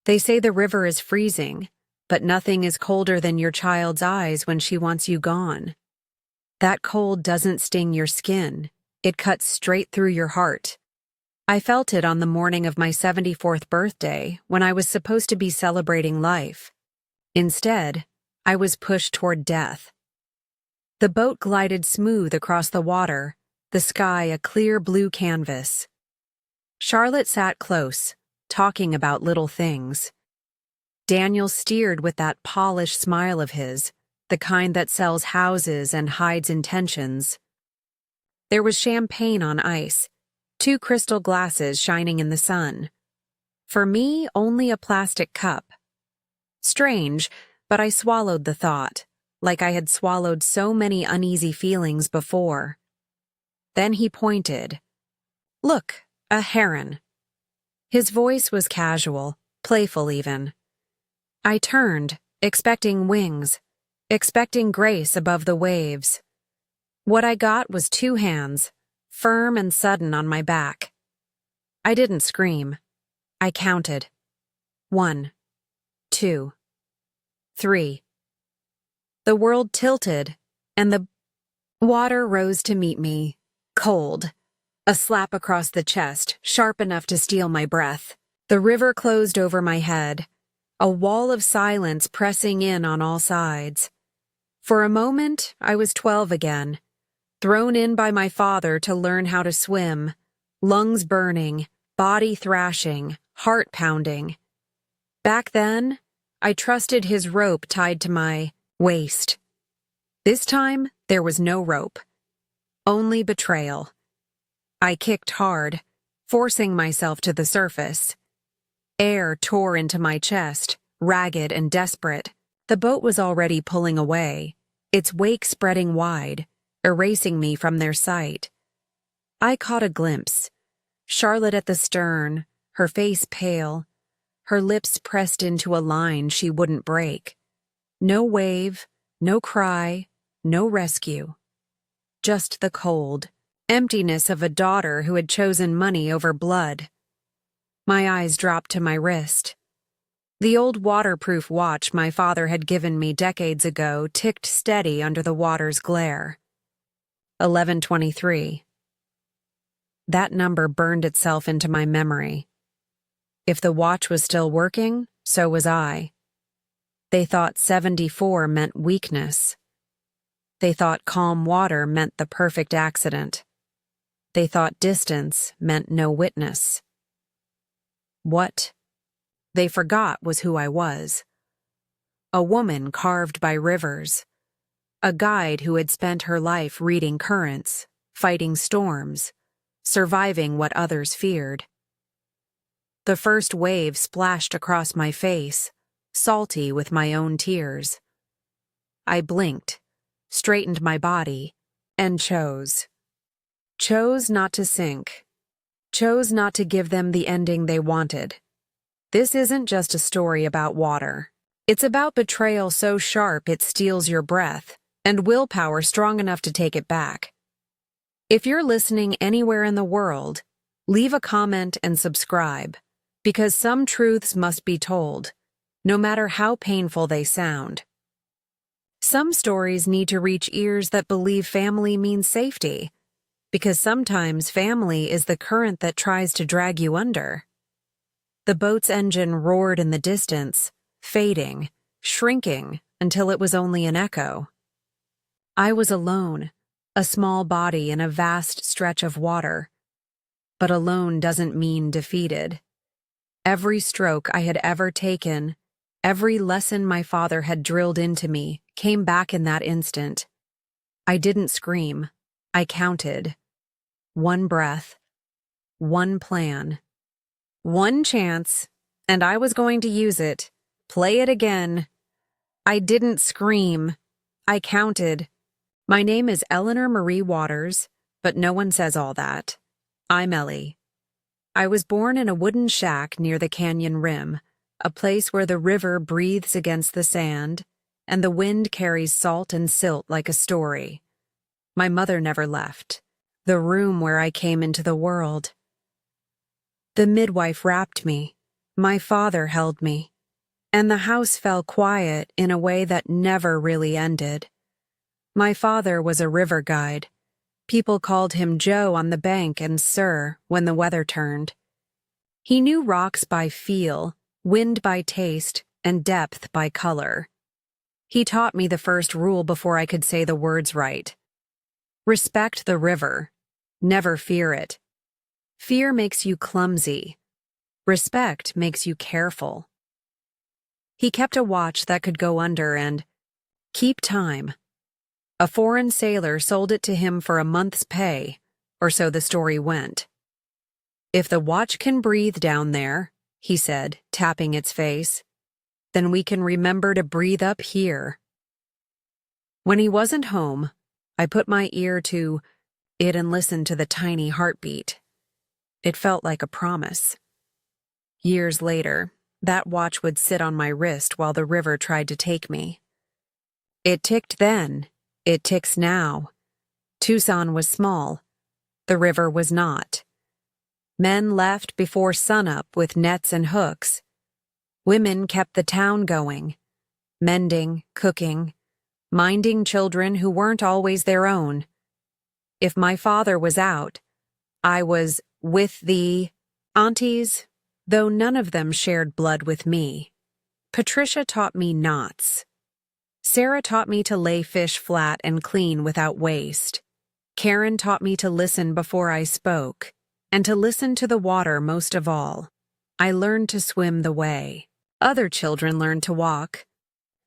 They say the river is freezing, but nothing is colder than your child's eyes when she wants you gone. That cold doesn't sting your skin. It cuts straight through your heart. I felt it on the morning of my 74th birthday when I was supposed to be celebrating life. Instead, I was pushed toward death. The boat glided smooth across the water, the sky a clear blue canvas. Charlotte sat close, talking about little things. Daniel steered with that polished smile of his, the kind that sells houses and hides intentions. There was champagne on ice, 2 crystal glasses shining in the sun. For me, only a plastic cup. Strange, but I swallowed the thought, like I had swallowed so many uneasy feelings before. Then he pointed. "Look, a heron." His voice was casual, playful even. I turned, expecting wings, expecting grace above the waves. What I got was 2 hands, firm and sudden on my back. I didn't scream. I counted. 1, 2, 3. The world tilted, and the water rose to meet me, cold. A slap across the chest, sharp enough to steal my breath. The river closed over my head, a wall of silence pressing in on all sides. For a moment, I was 12 again, thrown in by my father to learn how to swim, lungs burning, body thrashing, heart pounding. Back then, I trusted his rope tied to my waist. This time, there was no rope. Only betrayal. I kicked hard, forcing myself to the surface. Air tore into my chest, ragged and desperate. The boat was already pulling away, its wake spreading wide, erasing me from their sight. I caught a glimpse. Charlotte at the stern, her face pale, her lips pressed into a line she wouldn't break. No wave, no cry, no rescue. Just the cold, emptiness of a daughter who had chosen money over blood. My eyes dropped to my wrist. The old waterproof watch my father had given me decades ago ticked steady under the water's glare. 11:23. That number burned itself into my memory. If the watch was still working, so was I. They thought 74 meant weakness. They thought calm water meant the perfect accident. They thought distance meant no witness. What they forgot was who I was. A woman carved by rivers. A guide who had spent her life reading currents, fighting storms, surviving what others feared. The first wave splashed across my face, salty with my own tears. I blinked, straightened my body, and chose. Chose not to sink. Chose not to give them the ending they wanted. This isn't just a story about water. It's about betrayal so sharp it steals your breath, and willpower strong enough to take it back. If you're listening anywhere in the world, leave a comment and subscribe, because some truths must be told, no matter how painful they sound. Some stories need to reach ears that believe family means safety, because sometimes family is the current that tries to drag you under. The boat's engine roared in the distance, fading, shrinking until it was only an echo. I was alone, a small body in a vast stretch of water. But alone doesn't mean defeated. Every stroke I had ever taken, every lesson my father had drilled into me, came back in that instant. I didn't scream. I counted. 1 breath. 1 plan. 1 chance, and I was going to use it. Play it again. I didn't scream. I counted. My name is Eleanor Marie Waters, but no one says all that. I'm Ellie. I was born in a wooden shack near the canyon rim, a place where the river breathes against the sand, and the wind carries salt and silt like a story. My mother never left. The room where I came into the world. The midwife wrapped me, My father held me, and the house fell quiet in a way that never really ended. My father was a river guide. People called him Joe on the bank and Sir when the weather turned. He knew rocks by feel, wind by taste, and depth by color. He taught me the first rule before I could say the words right. Respect the river. Never fear it. Fear makes you clumsy. Respect makes you careful. He kept a watch that could go under and keep time. A foreign sailor sold it to him for a month's pay, or so the story went. If the watch can breathe down there, he said, tapping its face, then we can remember to breathe up here. When he wasn't home, I put my ear to it and listened to the tiny heartbeat. It felt like a promise. Years later, that watch would sit on my wrist while the river tried to take me. It ticked then, it ticks now. Tucson was small. The river was not. Men left before sunup with nets and hooks. Women kept the town going, mending, cooking, minding children who weren't always their own. If my father was out, I was with the aunties, though none of them shared blood with me. Patricia taught me knots. Sarah taught me to lay fish flat and clean without waste. Karen taught me to listen before I spoke, and to listen to the water most of all. I learned to swim the way. Other children learned to walk.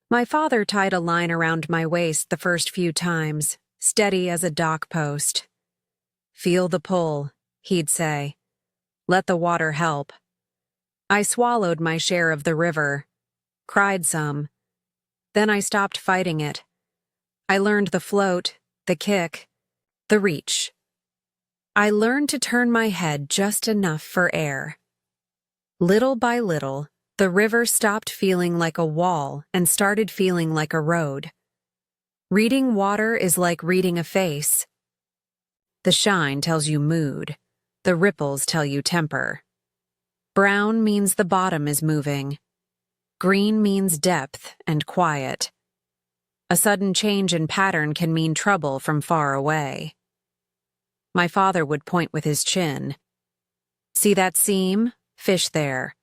My father tied a line around my waist the first few times, steady as a dock post. Feel the pull, he'd say. Let the water help. I swallowed my share of the river, cried some. Then I stopped fighting it. I learned the float, the kick, the reach. I learned to turn my head just enough for air. Little by little, the river stopped feeling like a wall and started feeling like a road. Reading water is like reading a face. The shine tells you mood. The ripples tell you temper. Brown means the bottom is moving. Green means depth and quiet. A sudden change in pattern can mean trouble from far away. My father would point with his chin. See that seam? Fish there.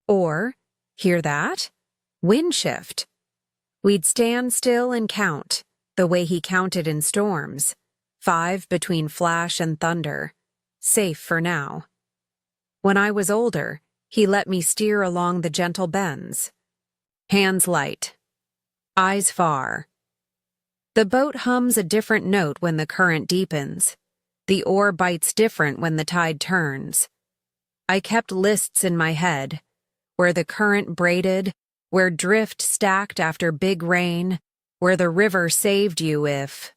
Or, hear that? Wind shift. We'd stand still and count, the way he counted in storms. 5 between flash and thunder. Safe for now. When I was older, he let me steer along the gentle bends. Hands light. Eyes far. The boat hums a different note when the current deepens. The oar bites different when the tide turns. I kept lists in my head, where the current braided, where drift stacked after big rain, where the river saved you if.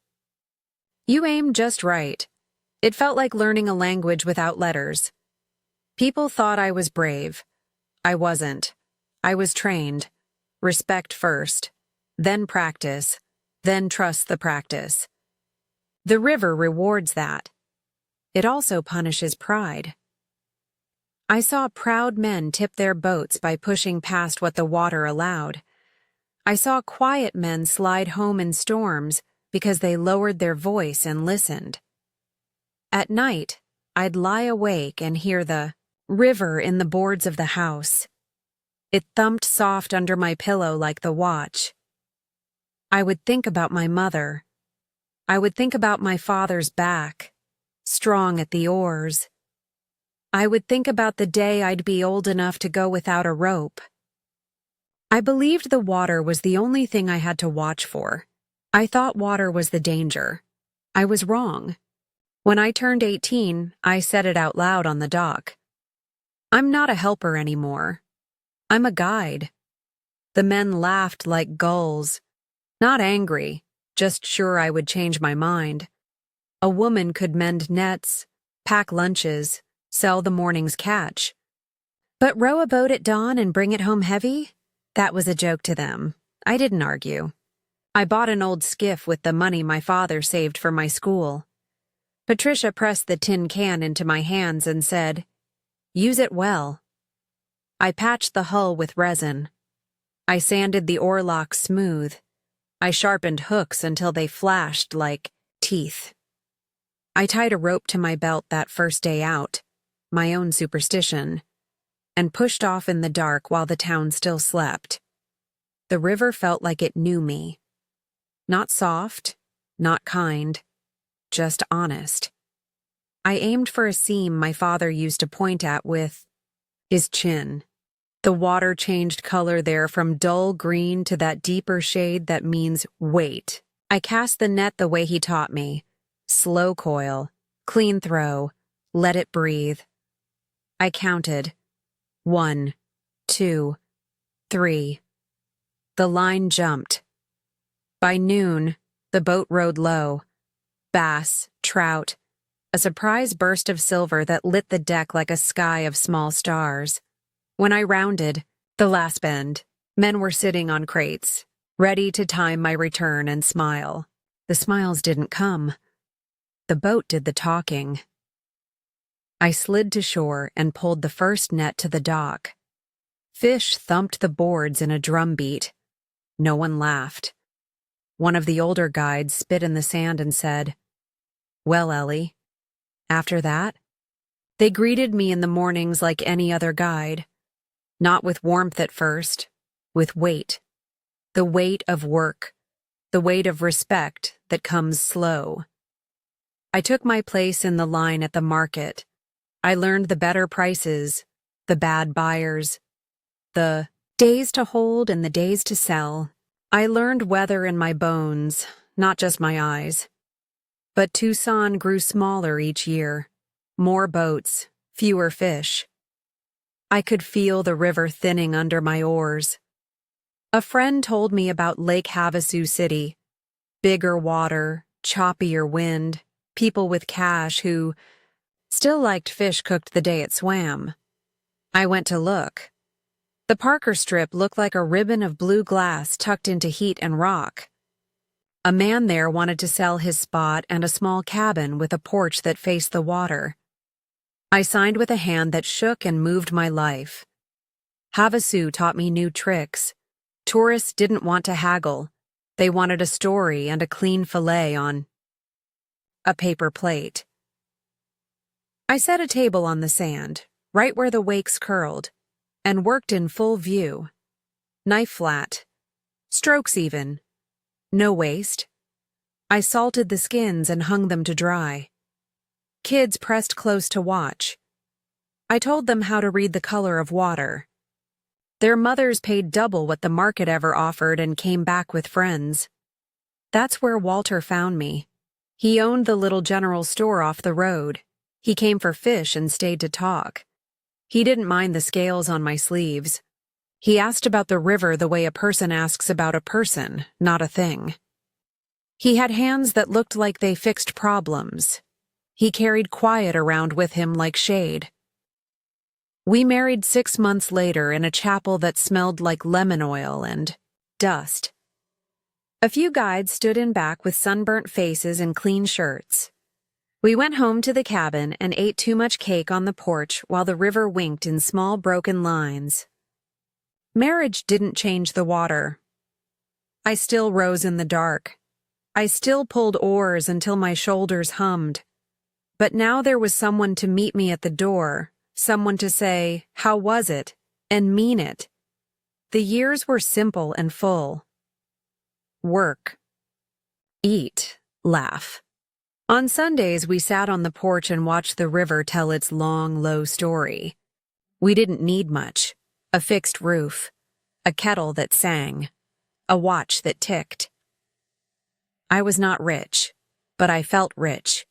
You aimed just right. It felt like learning a language without letters. People thought I was brave. I wasn't. I was trained. Respect first, then practice, then trust the practice. The river rewards that. It also punishes pride. I saw proud men tip their boats by pushing past what the water allowed. I saw quiet men slide home in storms because they lowered their voice and listened. At night, I'd lie awake and hear the river in the boards of the house. It thumped soft under my pillow like the watch. I would think about my mother. I would think about my father's back, strong at the oars. I would think about the day I'd be old enough to go without a rope. I believed the water was the only thing I had to watch for. I thought water was the danger. I was wrong. When I turned 18, I said it out loud on the dock. I'm not a helper anymore. I'm a guide. The men laughed like gulls. Not angry, just sure I would change my mind. A woman could mend nets, pack lunches, sell the morning's catch. But row a boat at dawn and bring it home heavy? That was a joke to them. I didn't argue. I bought an old skiff with the money my father saved for my school. Patricia pressed the tin can into my hands and said, "Use it well." I patched the hull with resin. I sanded the oarlocks smooth. I sharpened hooks until they flashed like teeth. I tied a rope to my belt that first day out, my own superstition, and pushed off in the dark while the town still slept. The river felt like it knew me. Not soft, not kind, just honest. I aimed for a seam my father used to point at with his chin. The water changed color there from dull green to that deeper shade that means wait. I cast the net the way he taught me. Slow coil, clean throw, let it breathe. I counted. 1, 2, 3. The line jumped. By noon, the boat rode low. Bass, trout, a surprise burst of silver that lit the deck like a sky of small stars. When I rounded the last bend, men were sitting on crates, ready to time my return and smile. The smiles didn't come. The boat did the talking. I slid to shore and pulled the first net to the dock. Fish thumped the boards in a drumbeat. No one laughed. One of the older guides spit in the sand and said, "Well, Ellie." After that, they greeted me in the mornings like any other guide. Not with warmth at first, with weight. The weight of work, the weight of respect that comes slow. I took my place in the line at the market. I learned the better prices, the bad buyers, the days to hold and the days to sell. I learned weather in my bones, not just my eyes. But Tucson grew smaller each year. More boats, fewer fish. I could feel the river thinning under my oars. A friend told me about Lake Havasu City. Bigger water, choppier wind, people with cash who still liked fish cooked the day it swam. I went to look. The Parker Strip looked like a ribbon of blue glass tucked into heat and rock. A man there wanted to sell his spot and a small cabin with a porch that faced the water. I signed with a hand that shook and moved my life. Havasu taught me new tricks. Tourists didn't want to haggle. They wanted a story and a clean fillet on a paper plate. I set a table on the sand, right where the wakes curled, and worked in full view. Knife flat. Strokes even. No waste. I salted the skins and hung them to dry. Kids pressed close to watch. I told them how to read the color of water. Their mothers paid double what the market ever offered and came back with friends. That's where Walter found me. He owned the little general store off the road. He came for fish and stayed to talk. He didn't mind the scales on my sleeves. He asked about the river the way a person asks about a person, not a thing. He had hands that looked like they fixed problems. He carried quiet around with him like shade. We married 6 months later in a chapel that smelled like lemon oil and dust. A few guides stood in back with sunburnt faces and clean shirts. We went home to the cabin and ate too much cake on the porch while the river winked in small broken lines. Marriage didn't change the water. I still rose in the dark. I still pulled oars until my shoulders hummed. But now there was someone to meet me at the door, someone to say, "How was it?" and mean it. The years were simple and full. Work. Eat. Laugh. On Sundays, we sat on the porch and watched the river tell its long, low story. We didn't need much. A fixed roof. A kettle that sang. A watch that ticked. I was not rich, but I felt rich.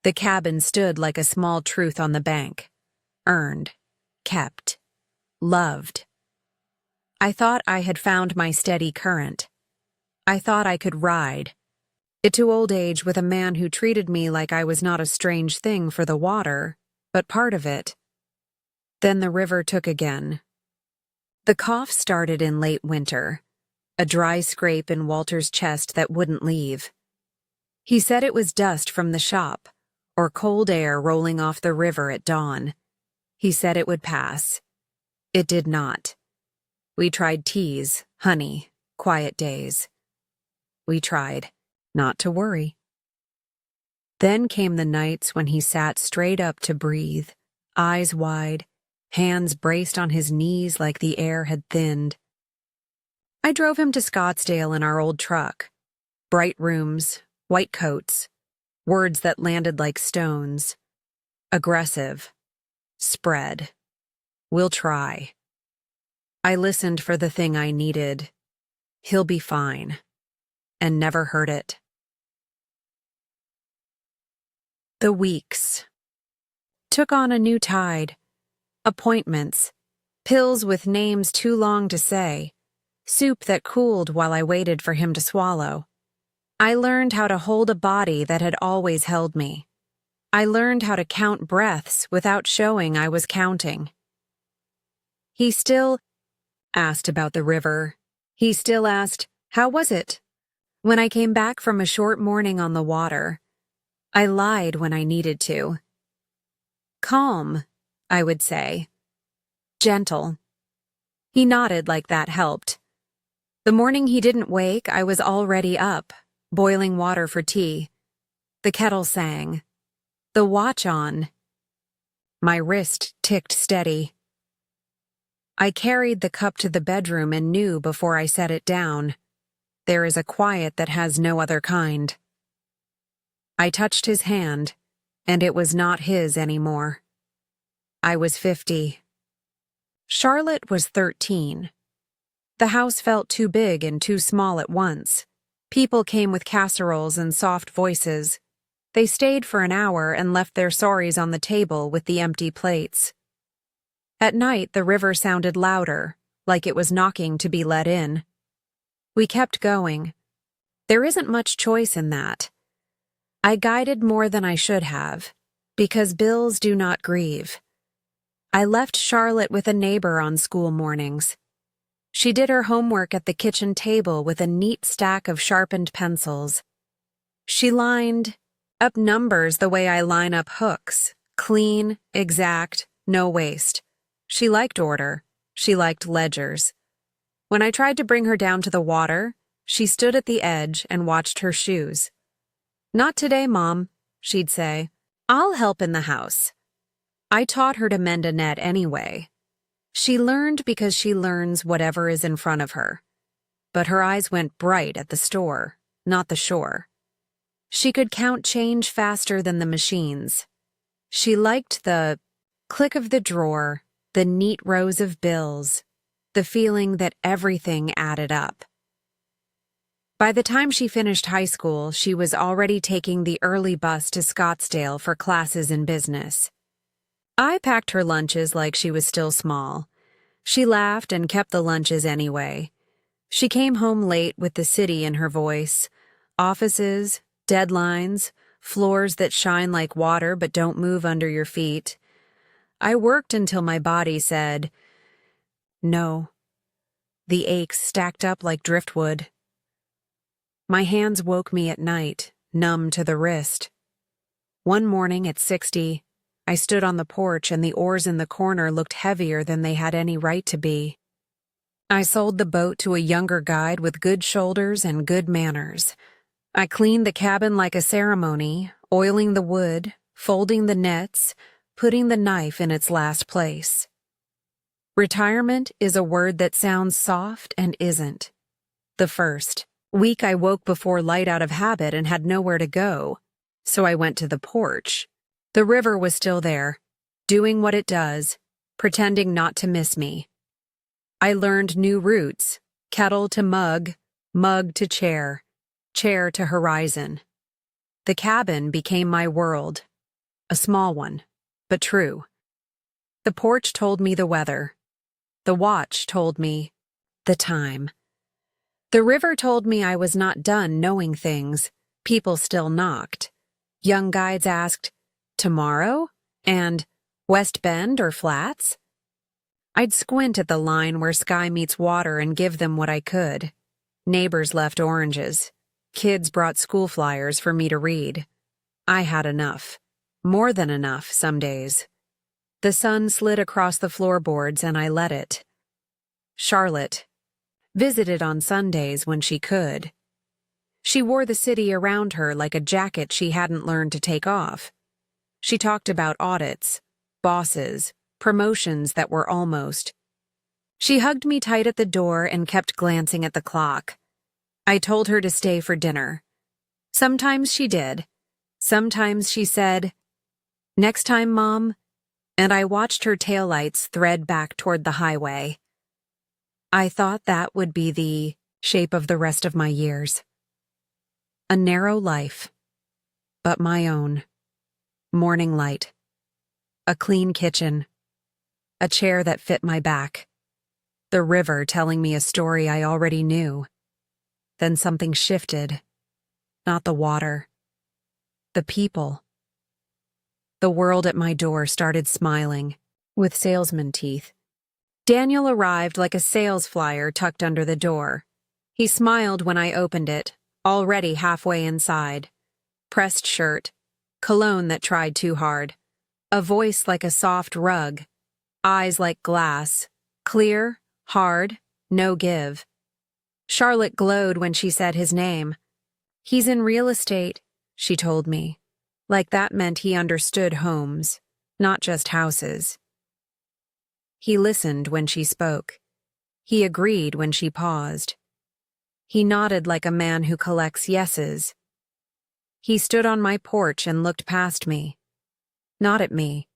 The cabin stood like a small truth on the bank. Earned. Kept. Loved. I thought I had found my steady current. I thought I could ride it to old age with a man who treated me like I was not a strange thing for the water, but part of it. Then the river took again. The cough started in late winter, a dry scrape in Walter's chest that wouldn't leave. He said it was dust from the shop, or cold air rolling off the river at dawn. He said it would pass. It did not. We tried teas, honey, quiet days. We tried not to worry. Then came the nights when he sat straight up to breathe, eyes wide, hands braced on his knees like the air had thinned. I drove him to Scottsdale in our old truck. Bright rooms, white coats, words that landed like stones. Aggressive. Spread. We'll try. I listened for the thing I needed. He'll be fine. And never heard it. The weeks took on a new tide. Appointments, pills with names too long to say, soup that cooled while I waited for him to swallow. I learned how to hold a body that had always held me. I learned how to count breaths without showing I was counting. He still asked about the river. He still asked, "How was it?" When I came back from a short morning on the water, I lied when I needed to. Calm, I would say. Gentle. He nodded like that helped. The morning he didn't wake, I was already up, boiling water for tea. The kettle sang. The watch on. My wrist ticked steady. I carried the cup to the bedroom and knew before I set it down. There is a quiet that has no other kind. I touched his hand, and it was not his anymore. I was 50. Charlotte was 13. The house felt too big and too small at once. People came with casseroles and soft voices. They stayed for an hour and left their sorries on the table with the empty plates. At night, the river sounded louder, like it was knocking to be let in. We kept going. There isn't much choice in that. I guided more than I should have, because bills do not grieve. I left Charlotte with a neighbor on school mornings. She did her homework at the kitchen table with a neat stack of sharpened pencils. She lined up numbers the way I line up hooks, clean, exact, no waste. She liked order. She liked ledgers. When I tried to bring her down to the water, she stood at the edge and watched her shoes. "Not today, Mom," she'd say. "I'll help in the house." I taught her to mend a net anyway. She learned because she learns whatever is in front of her. But her eyes went bright at the store, not the shore. She could count change faster than the machines. She liked the click of the drawer, the neat rows of bills, the feeling that everything added up. By the time she finished high school, she was already taking the early bus to Scottsdale for classes in business. I packed her lunches like she was still small. She laughed and kept the lunches anyway. She came home late with the city in her voice. Offices, deadlines, floors that shine like water but don't move under your feet. I worked until my body said, no. The aches stacked up like driftwood. My hands woke me at night, numb to the wrist. One morning at 60, I stood on the porch and the oars in the corner looked heavier than they had any right to be. I sold the boat to a younger guide with good shoulders and good manners. I cleaned the cabin like a ceremony, oiling the wood, folding the nets, putting the knife in its last place. Retirement is a word that sounds soft and isn't. The first week I woke before light out of habit and had nowhere to go, so I went to the porch. The river was still there, doing what it does, pretending not to miss me. I learned new routes, kettle to mug, mug to chair, chair to horizon. The cabin became my world, a small one, but true. The porch told me the weather. The watch told me the time. The river told me I was not done knowing things. People still knocked. Young guides asked, "Tomorrow?" and "West Bend or Flats?" I'd squint at the line where sky meets water and give them what I could. Neighbors left oranges. Kids brought school flyers for me to read. I had enough. More than enough some days. The sun slid across the floorboards and I let it. Charlotte visited on Sundays when she could. She wore the city around her like a jacket she hadn't learned to take off. She talked about audits, bosses, promotions that were almost. She hugged me tight at the door and kept glancing at the clock. I told her to stay for dinner. Sometimes she did. Sometimes she said, "Next time, Mom," and I watched her taillights thread back toward the highway. I thought that would be the shape of the rest of my years. A narrow life, but my own. Morning light. A clean kitchen. A chair that fit my back. The river telling me a story I already knew. Then something shifted. Not the water. The people. The world at my door started smiling, with salesman teeth. Daniel arrived like a sales flyer tucked under the door. He smiled when I opened it, already halfway inside. Pressed shirt, cologne that tried too hard, a voice like a soft rug, eyes like glass, clear, hard, no give. Charlotte glowed when she said his name. "He's in real estate," she told me, like that meant he understood homes, not just houses. He listened when she spoke. He agreed when she paused. He nodded like a man who collects yeses. He stood on my porch and looked past me. Not at me.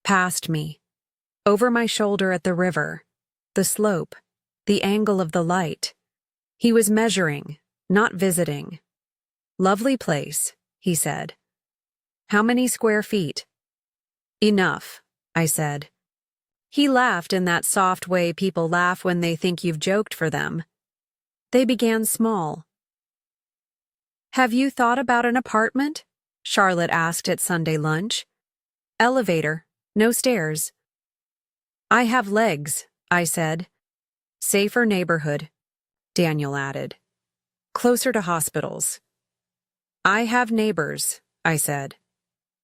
Past me. Over my shoulder at the river. The slope. The angle of the light. He was measuring, not visiting. "Lovely place," he said. "How many square feet?" "Enough," I said. He laughed in that soft way people laugh when they think you've joked for them. They began small. "Have you thought about an apartment?" Charlotte asked at Sunday lunch. "Elevator, no stairs." "I have legs," I said. "Safer neighborhood," Daniel added. "Closer to hospitals." "I have neighbors," I said.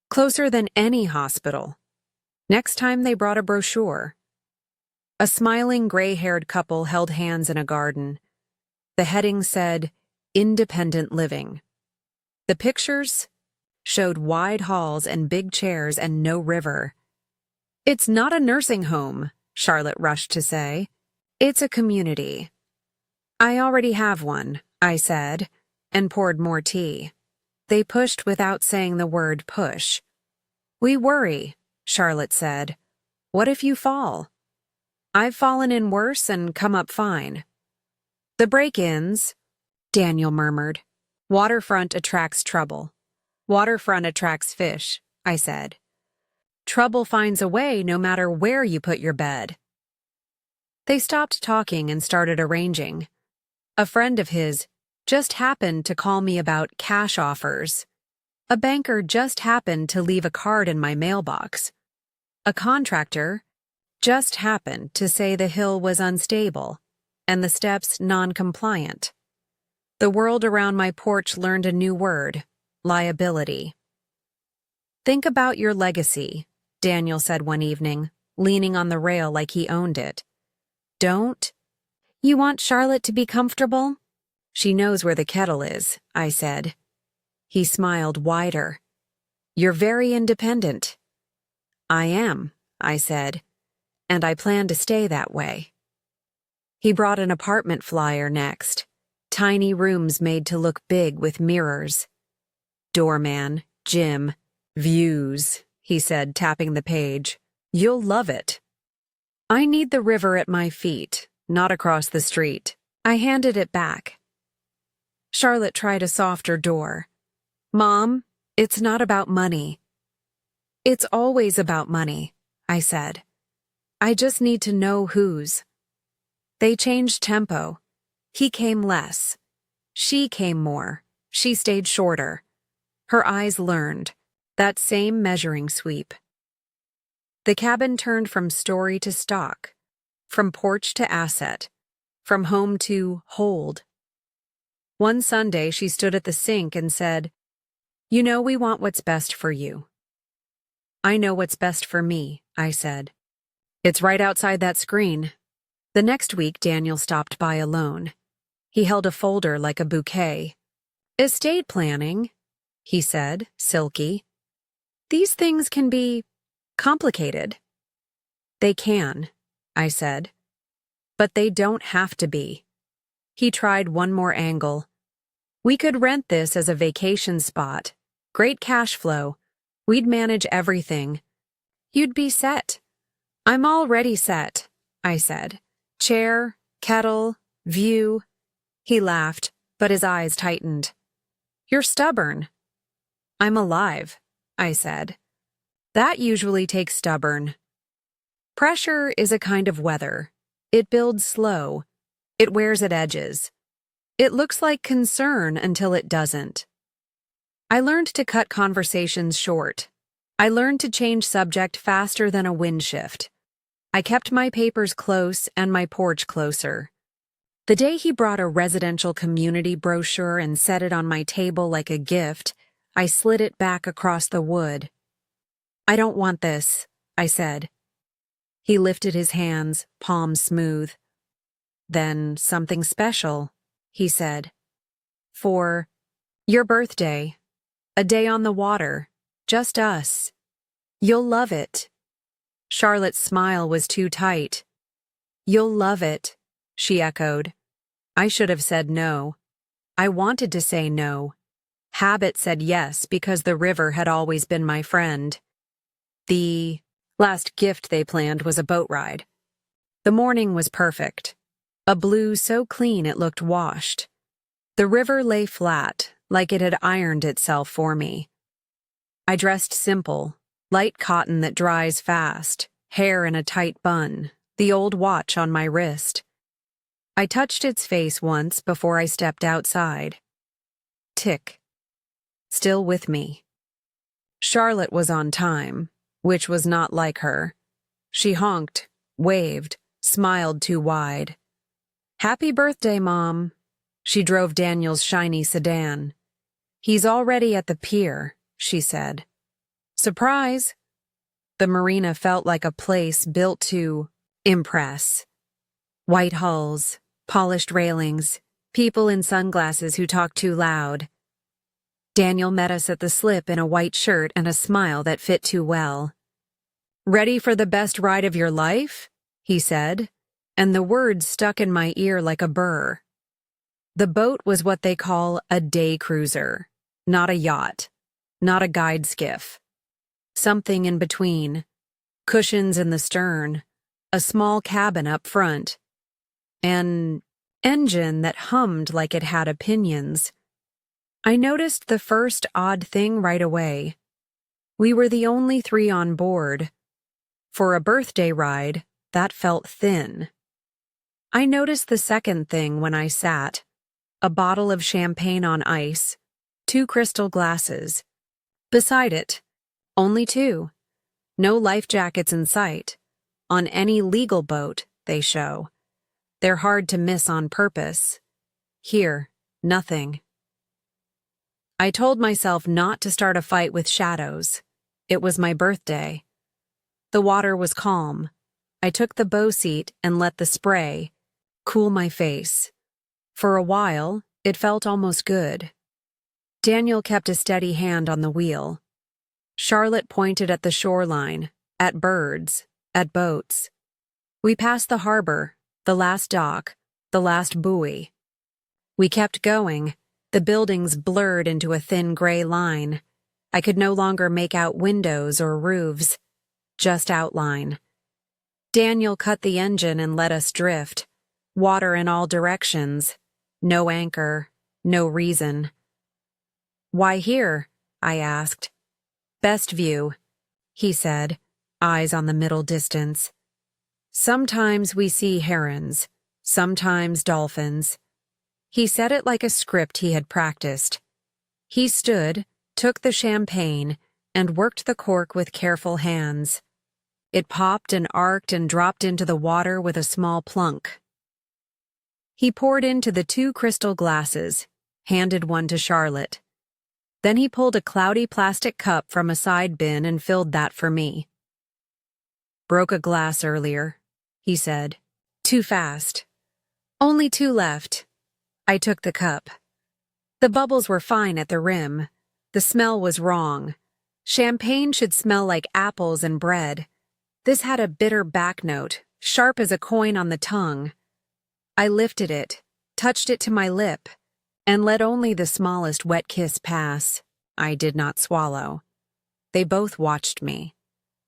"Closer than any hospital." Next time they brought a brochure. A smiling gray-haired couple held hands in a garden. The heading said, "Independent Living." The pictures showed wide halls and big chairs and no river. "It's not a nursing home," Charlotte rushed to say. "It's a community." "I already have one," I said, and poured more tea. They pushed without saying the word push. "We worry," Charlotte said. "What if you fall?" "I've fallen in worse and come up fine." "The break-ins," Daniel murmured. "Waterfront attracts trouble. Waterfront attracts fish," I said. "Trouble finds a way no matter where you put your bed." They stopped talking and started arranging. A friend of his just happened to call me about cash offers. A banker just happened to leave a card in my mailbox. A contractor just happened to say the hill was unstable and the steps non-compliant. The world around my porch learned a new word, liability. "Think about your legacy," Daniel said one evening, leaning on the rail like he owned it. "Don't." "You want Charlotte to be comfortable?" "She knows where the kettle is," I said. He smiled wider. "You're very independent." "I am," I said, "and I plan to stay that way." He brought an apartment flyer next. Tiny rooms made to look big with mirrors. "Doorman, gym, views," he said, tapping the page. "You'll love it." "I need the river at my feet, not across the street." I handed it back. Charlotte tried a softer door. "Mom, it's not about money." "It's always about money," I said. "I just need to know whose." They changed tempo. He came less. She came more. She stayed shorter. Her eyes learned. That same measuring sweep. The cabin turned from story to stock, from porch to asset, from home to hold. One Sunday she stood at the sink and said, "You know we want what's best for you." I know what's best for me, I said. It's right outside that screen. The next week, Daniel stopped by alone. He held a folder like a bouquet. Estate planning, he said, silky. These things can be complicated. They can, I said. But they don't have to be. He tried one more angle. We could rent this as a vacation spot. Great cash flow. We'd manage everything. You'd be set. I'm already set, I said. Chair, kettle, view. He laughed, but his eyes tightened. You're stubborn. I'm alive, I said. That usually takes stubborn. Pressure is a kind of weather. It builds slow. It wears at edges. It looks like concern until it doesn't. I learned to cut conversations short. I learned to change subject faster than a wind shift. I kept my papers close and my porch closer. The day he brought a residential community brochure and set it on my table like a gift, I slid it back across the wood. I don't want this, I said. He lifted his hands, palms smooth. Then something special, he said. For your birthday, a day on the water, just us. You'll love it. Charlotte's smile was too tight. You'll love it, she echoed. I should have said no. I wanted to say no. Habit said yes because the river had always been my friend. The last gift they planned was a boat ride. The morning was perfect. A blue so clean it looked washed. The river lay flat, like it had ironed itself for me. I dressed simple, light cotton that dries fast, hair in a tight bun, the old watch on my wrist. I touched its face once before I stepped outside. Tick. Still with me. Charlotte was on time, which was not like her. She honked, waved, smiled too wide. Happy birthday, Mom. She drove Daniel's shiny sedan. He's already at the pier, she said. Surprise! The marina felt like a place built to impress. White hulls, polished railings, people in sunglasses who talk too loud. Daniel met us at the slip in a white shirt and a smile that fit too well. Ready for the best ride of your life? He said, and the words stuck in my ear like a burr. The boat was what they call a day cruiser, not a yacht, not a guide skiff. Something in between. Cushions in the stern, a small cabin up front, an engine that hummed like it had opinions. I noticed the first odd thing right away. We were the only three on board. For a birthday ride, that felt thin. I noticed the second thing when I sat. A bottle of champagne on ice, 2 crystal glasses. Beside it, only 2. No life jackets in sight. On any legal boat, they show. They're hard to miss on purpose. Here, nothing. I told myself not to start a fight with shadows. It was my birthday. The water was calm. I took the bow seat and let the spray cool my face. For a while, it felt almost good. Daniel kept a steady hand on the wheel. Charlotte pointed at the shoreline, at birds, at boats. We passed the harbor, the last dock, the last buoy. We kept going. The buildings blurred into a thin gray line. I could no longer make out windows or roofs, just outline. Daniel cut the engine and let us drift. Water in all directions. No anchor, no reason. Why here? I asked. Best view, he said, eyes on the middle distance. Sometimes we see herons, sometimes dolphins. He said it like a script he had practiced. He stood, took the champagne, and worked the cork with careful hands. It popped and arced and dropped into the water with a small plunk. He poured into the 2 crystal glasses, handed one to Charlotte. Then he pulled a cloudy plastic cup from a side bin and filled that for me. "Broke a glass earlier," he said. "Too fast. Only 2 left." I took the cup. The bubbles were fine at the rim. The smell was wrong. Champagne should smell like apples and bread. This had a bitter back note, sharp as a coin on the tongue. I lifted it, touched it to my lip, and let only the smallest wet kiss pass. I did not swallow. They both watched me.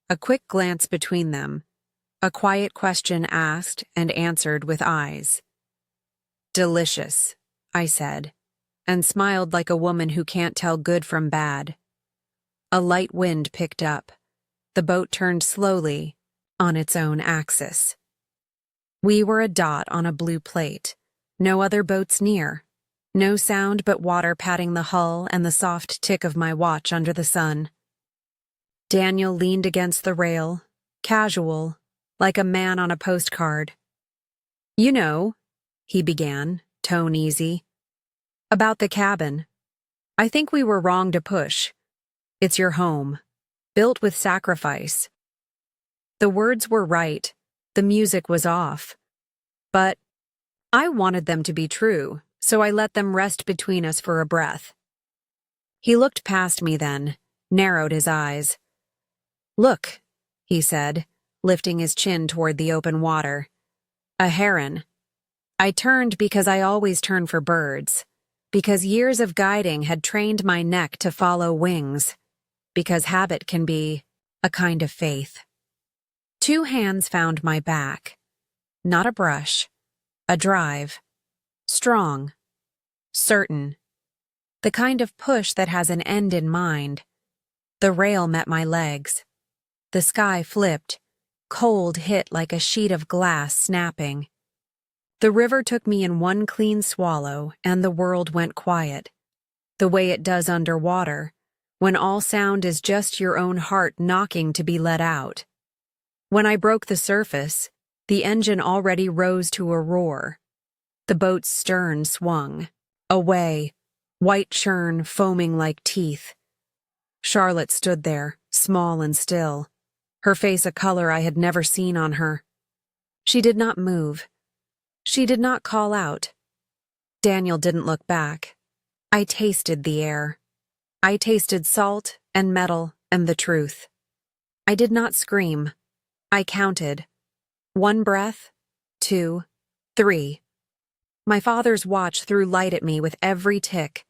A quick glance between them. A quiet question asked and answered with eyes. "Delicious," I said, and smiled like a woman who can't tell good from bad. A light wind picked up. The boat turned slowly, on its own axis. We were a dot on a blue plate. No other boats near. No sound but water patting the hull and the soft tick of my watch under the sun. Daniel leaned against the rail, casual, like a man on a postcard. "You know," he began, tone easy, "about the cabin. I think we were wrong to push. It's your home, built with sacrifice." The words were right, the music was off. But I wanted them to be true, so I let them rest between us for a breath. He looked past me then, narrowed his eyes. "Look," he said, lifting his chin toward the open water. "A heron." I turned because I always turn for birds, because years of guiding had trained my neck to follow wings, because habit can be a kind of faith. 2 hands found my back. Not a brush, a drive. Strong, certain. The kind of push that has an end in mind. The rail met my legs. The sky flipped, cold hit like a sheet of glass snapping. The river took me in one clean swallow, and the world went quiet. The way it does underwater, when all sound is just your own heart knocking to be let out. When I broke the surface, the engine already rose to a roar. The boat's stern swung. Away, white churn foaming like teeth. Charlotte stood there, small and still, her face a color I had never seen on her. She did not move. She did not call out. Daniel didn't look back. I tasted the air. I tasted salt and metal and the truth. I did not scream. I counted. 1 breath, 2, 3. My father's watch threw light at me with every tick.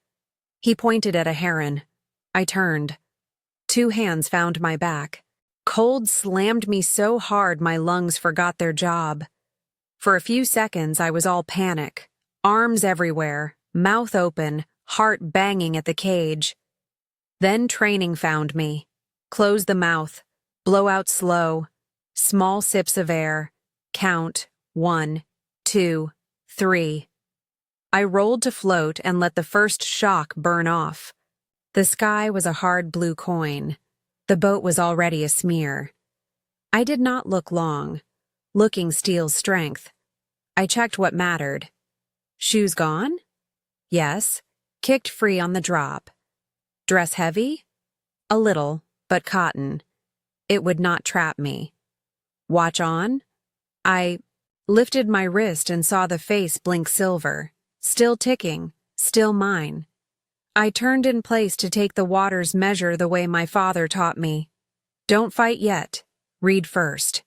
He pointed at a heron. I turned. 2 hands found my back. Cold slammed me so hard my lungs forgot their job. For a few seconds I was all panic, arms everywhere, mouth open, heart banging at the cage. Then training found me. Close the mouth, blow out slow, small sips of air, count 1, 2, 3. I rolled to float and let the first shock burn off. The sky was a hard blue coin. The boat was already a smear. I did not look long. Looking steals strength. I checked what mattered. Shoes gone? Yes. Kicked free on the drop. Dress heavy? A little, but cotton. It would not trap me. Watch on? I lifted my wrist and saw the face blink silver. Still ticking, still mine. I turned in place to take the water's measure the way my father taught me. Don't fight yet. Read first.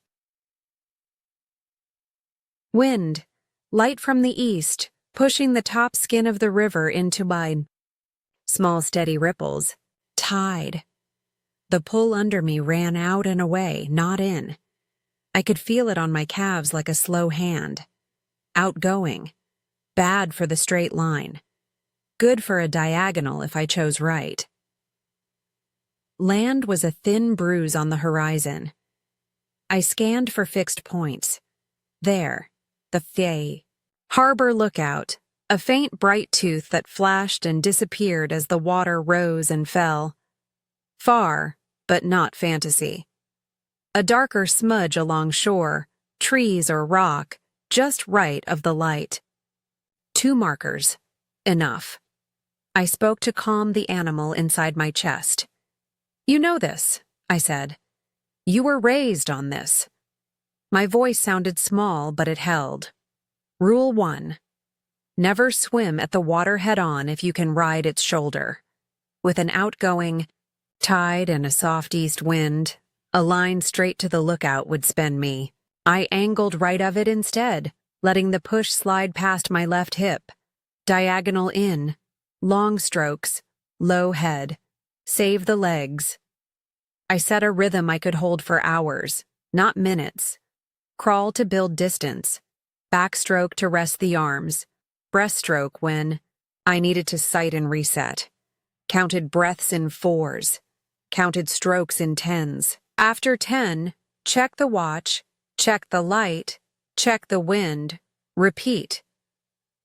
Wind, light from the east, pushing the top skin of the river into mine. Small steady ripples. Tide. The pull under me ran out and away, not in. I could feel it on my calves like a slow hand. Outgoing. Bad for the straight line. Good for a diagonal if I chose right. Land was a thin bruise on the horizon. I scanned for fixed points. There, the Fay. Harbor lookout, a faint bright tooth that flashed and disappeared as the water rose and fell. Far, but not fantasy. A darker smudge along shore, trees or rock, just right of the light. 2 markers. Enough. I spoke to calm the animal inside my chest. You know this, I said. You were raised on this. My voice sounded small, but it held. Rule 1. Never swim at the water head-on if you can ride its shoulder. With an outgoing tide and a soft east wind, a line straight to the lookout would spend me. I angled right of it instead, letting the push slide past my left hip. Diagonal in, long strokes, low head, save the legs. I set a rhythm I could hold for hours, not minutes. Crawl to build distance, backstroke to rest the arms, breaststroke when I needed to sight and reset. Counted breaths in 4s, counted strokes in 10s. After 10, check the watch, check the light, check the wind, repeat.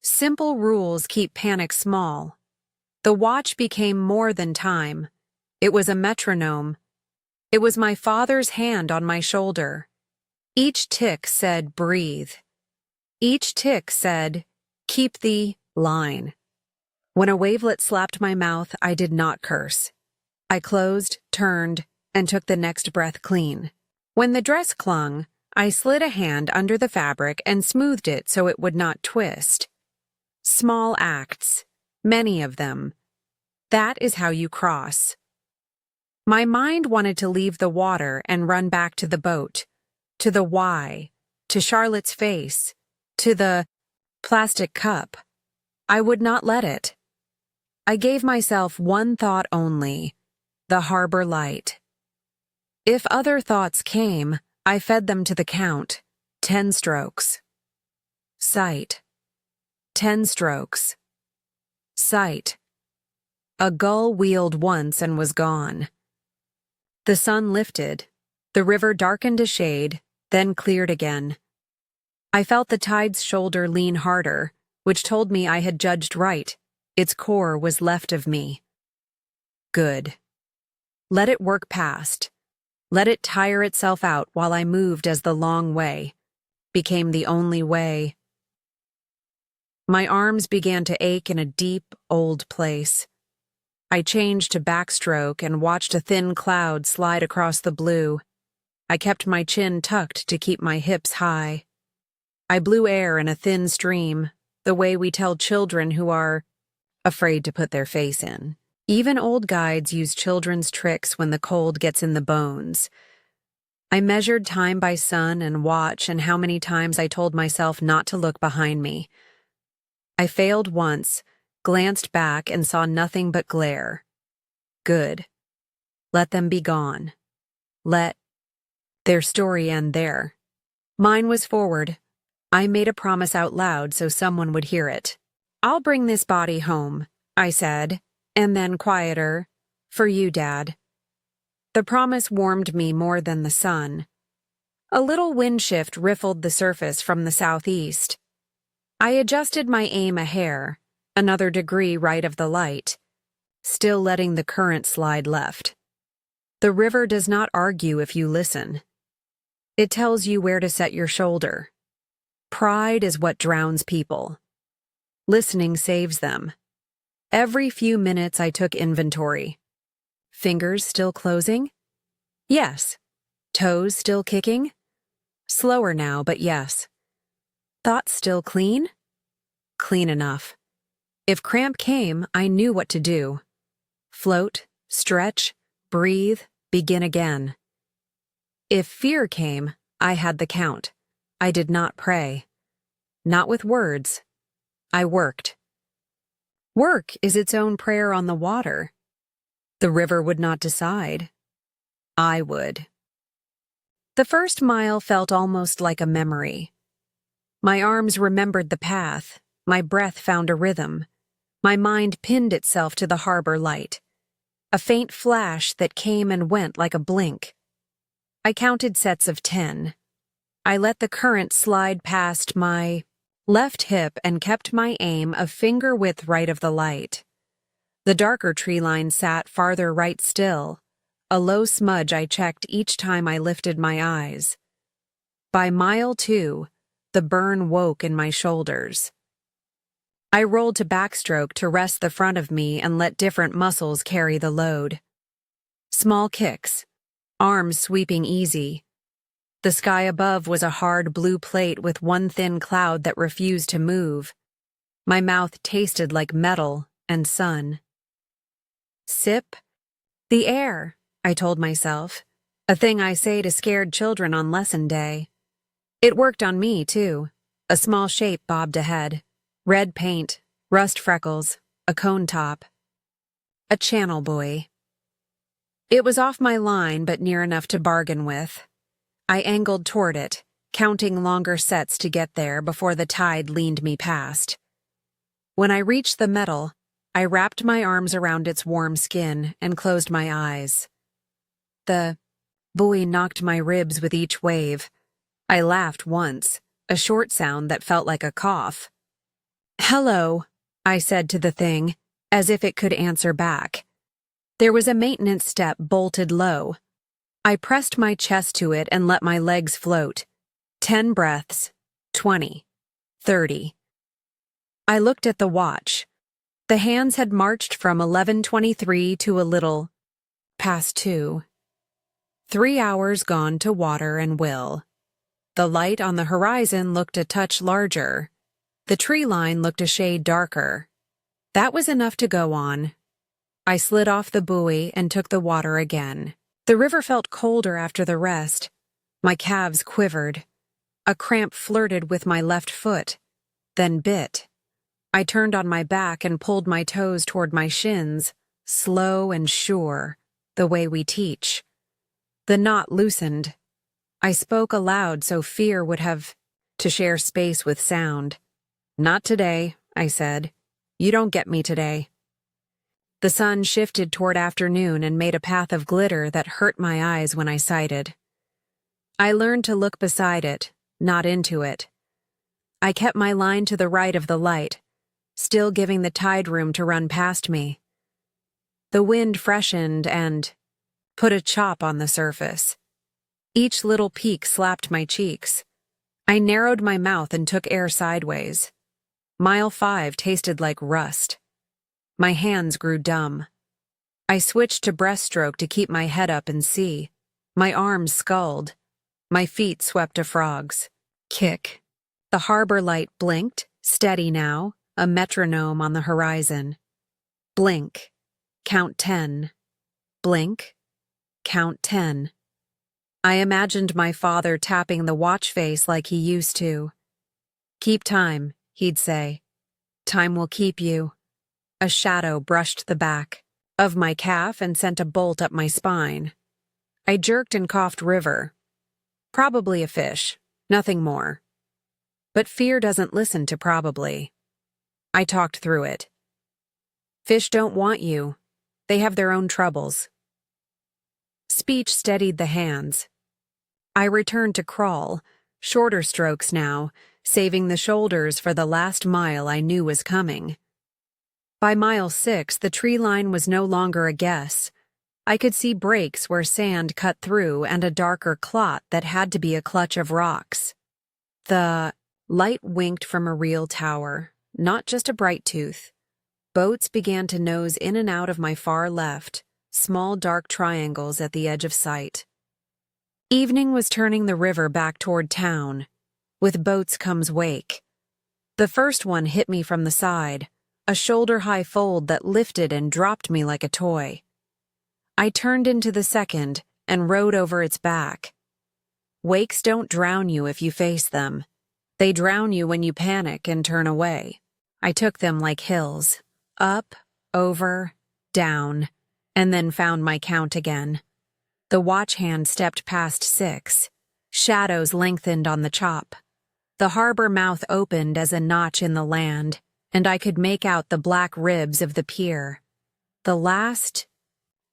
Simple rules keep panic small. The watch became more than time. It was a metronome. It was my father's hand on my shoulder. Each tick said, breathe. Each tick said, keep the line. When a wavelet slapped my mouth, I did not curse. I closed, turned, and took the next breath clean. When the dress clung, I slid a hand under the fabric and smoothed it so it would not twist. Small acts, many of them. That is how you cross. My mind wanted to leave the water and run back to the boat, to the why, to Charlotte's face, to the plastic cup. I would not let it. I gave myself one thought only, the harbor light. If other thoughts came, I fed them to the count, 10 strokes. Sight. 10 strokes. Sight. A gull wheeled once and was gone. The sun lifted, the river darkened a shade, then cleared again. I felt the tide's shoulder lean harder, which told me I had judged right. Its core was left of me. Good. Let it work past. Let it tire itself out while I moved as the long way became the only way. My arms began to ache in a deep, old place. I changed to backstroke and watched a thin cloud slide across the blue. I kept my chin tucked to keep my hips high. I blew air in a thin stream, the way we tell children who are afraid to put their face in. Even old guides use children's tricks when the cold gets in the bones. I measured time by sun and watch and how many times I told myself not to look behind me. I failed once, glanced back and saw nothing but glare. Good. Let them be gone. Let their story end there. Mine was forward. I made a promise out loud so someone would hear it. I'll bring this body home, I said, and then quieter, for you, Dad. The promise warmed me more than the sun. A little wind shift riffled the surface from the southeast. I adjusted my aim a hair, another degree right of the light, still letting the current slide left. The river does not argue if you listen. It tells you where to set your shoulder. Pride is what drowns people. Listening saves them. Every few minutes I took inventory. Fingers still closing? Yes. Toes still kicking? Slower now, but yes. Thoughts still clean? Clean enough. If cramp came, I knew what to do. Float, stretch, breathe, begin again. If fear came, I had the count. I did not pray. Not with words. I worked. Work is its own prayer on the water. The river would not decide. I would. The first mile felt almost like a memory. My arms remembered the path. My breath found a rhythm. My mind pinned itself to the harbor light. A faint flash that came and went like a blink. I counted sets of 10. I let the current slide past my left hip and kept my aim a finger width right of the light. The darker tree line sat farther right still, a low smudge I checked each time I lifted my eyes. By mile 2, the burn woke in my shoulders. I rolled to backstroke to rest the front of me and let different muscles carry the load. Small kicks, arms sweeping easy. The sky above was a hard blue plate with one thin cloud that refused to move. My mouth tasted like metal and sun. Sip the air, I told myself, a thing I say to scared children on lesson day. It worked on me, too. A small shape bobbed ahead. Red paint, rust freckles, a cone top. A channel buoy. It was off my line, but near enough to bargain with. I angled toward it, counting longer sets to get there before the tide leaned me past. When I reached the metal, I wrapped my arms around its warm skin and closed my eyes. The buoy knocked my ribs with each wave. I laughed once, a short sound that felt like a cough. "Hello," I said to the thing, as if it could answer back. There was a maintenance step bolted low. I pressed my chest to it and let my legs float. 10 breaths, 20, 30. I looked at the watch. The hands had marched from 11:23 to a little past 2. 3 hours gone to water and will. The light on the horizon looked a touch larger. The tree line looked a shade darker. That was enough to go on. I slid off the buoy and took the water again. The river felt colder after the rest. My calves quivered. A cramp flirted with my left foot, then bit. I turned on my back and pulled my toes toward my shins, slow and sure, the way we teach. The knot loosened. I spoke aloud so fear would have to share space with sound. "Not today," I said. "You don't get me today." The sun shifted toward afternoon and made a path of glitter that hurt my eyes when I sighted. I learned to look beside it, not into it. I kept my line to the right of the light, still giving the tide room to run past me. The wind freshened and put a chop on the surface. Each little peak slapped my cheeks. I narrowed my mouth and took air sideways. Mile 5 tasted like rust. My hands grew dumb. I switched to breaststroke to keep my head up and see. My arms sculled. My feet swept to frogs. Kick. The harbor light blinked, steady now, a metronome on the horizon. Blink. Count 10. Blink. Count 10. I imagined my father tapping the watch face like he used to. "Keep time," he'd say. "Time will keep you." A shadow brushed the back of my calf and sent a bolt up my spine. I jerked and coughed river. Probably a fish, nothing more. But fear doesn't listen to probably. I talked through it. "Fish don't want you. They have their own troubles." Speech steadied the hands. I returned to crawl, shorter strokes now, saving the shoulders for the last mile I knew was coming. By mile 6, the tree line was no longer a guess. I could see breaks where sand cut through and a darker clot that had to be a clutch of rocks. The light winked from a real tower, not just a bright tooth. Boats began to nose in and out of my far left, small dark triangles at the edge of sight. Evening was turning the river back toward town. With boats comes wake. The first one hit me from the side, a shoulder-high fold that lifted and dropped me like a toy. I turned into the second and rode over its back. Wakes don't drown you if you face them. They drown you when you panic and turn away. I took them like hills, up, over, down, and then found my count again. The watch hand stepped past 6. Shadows lengthened on the chop. The harbor mouth opened as a notch in the land, and I could make out the black ribs of the pier. The last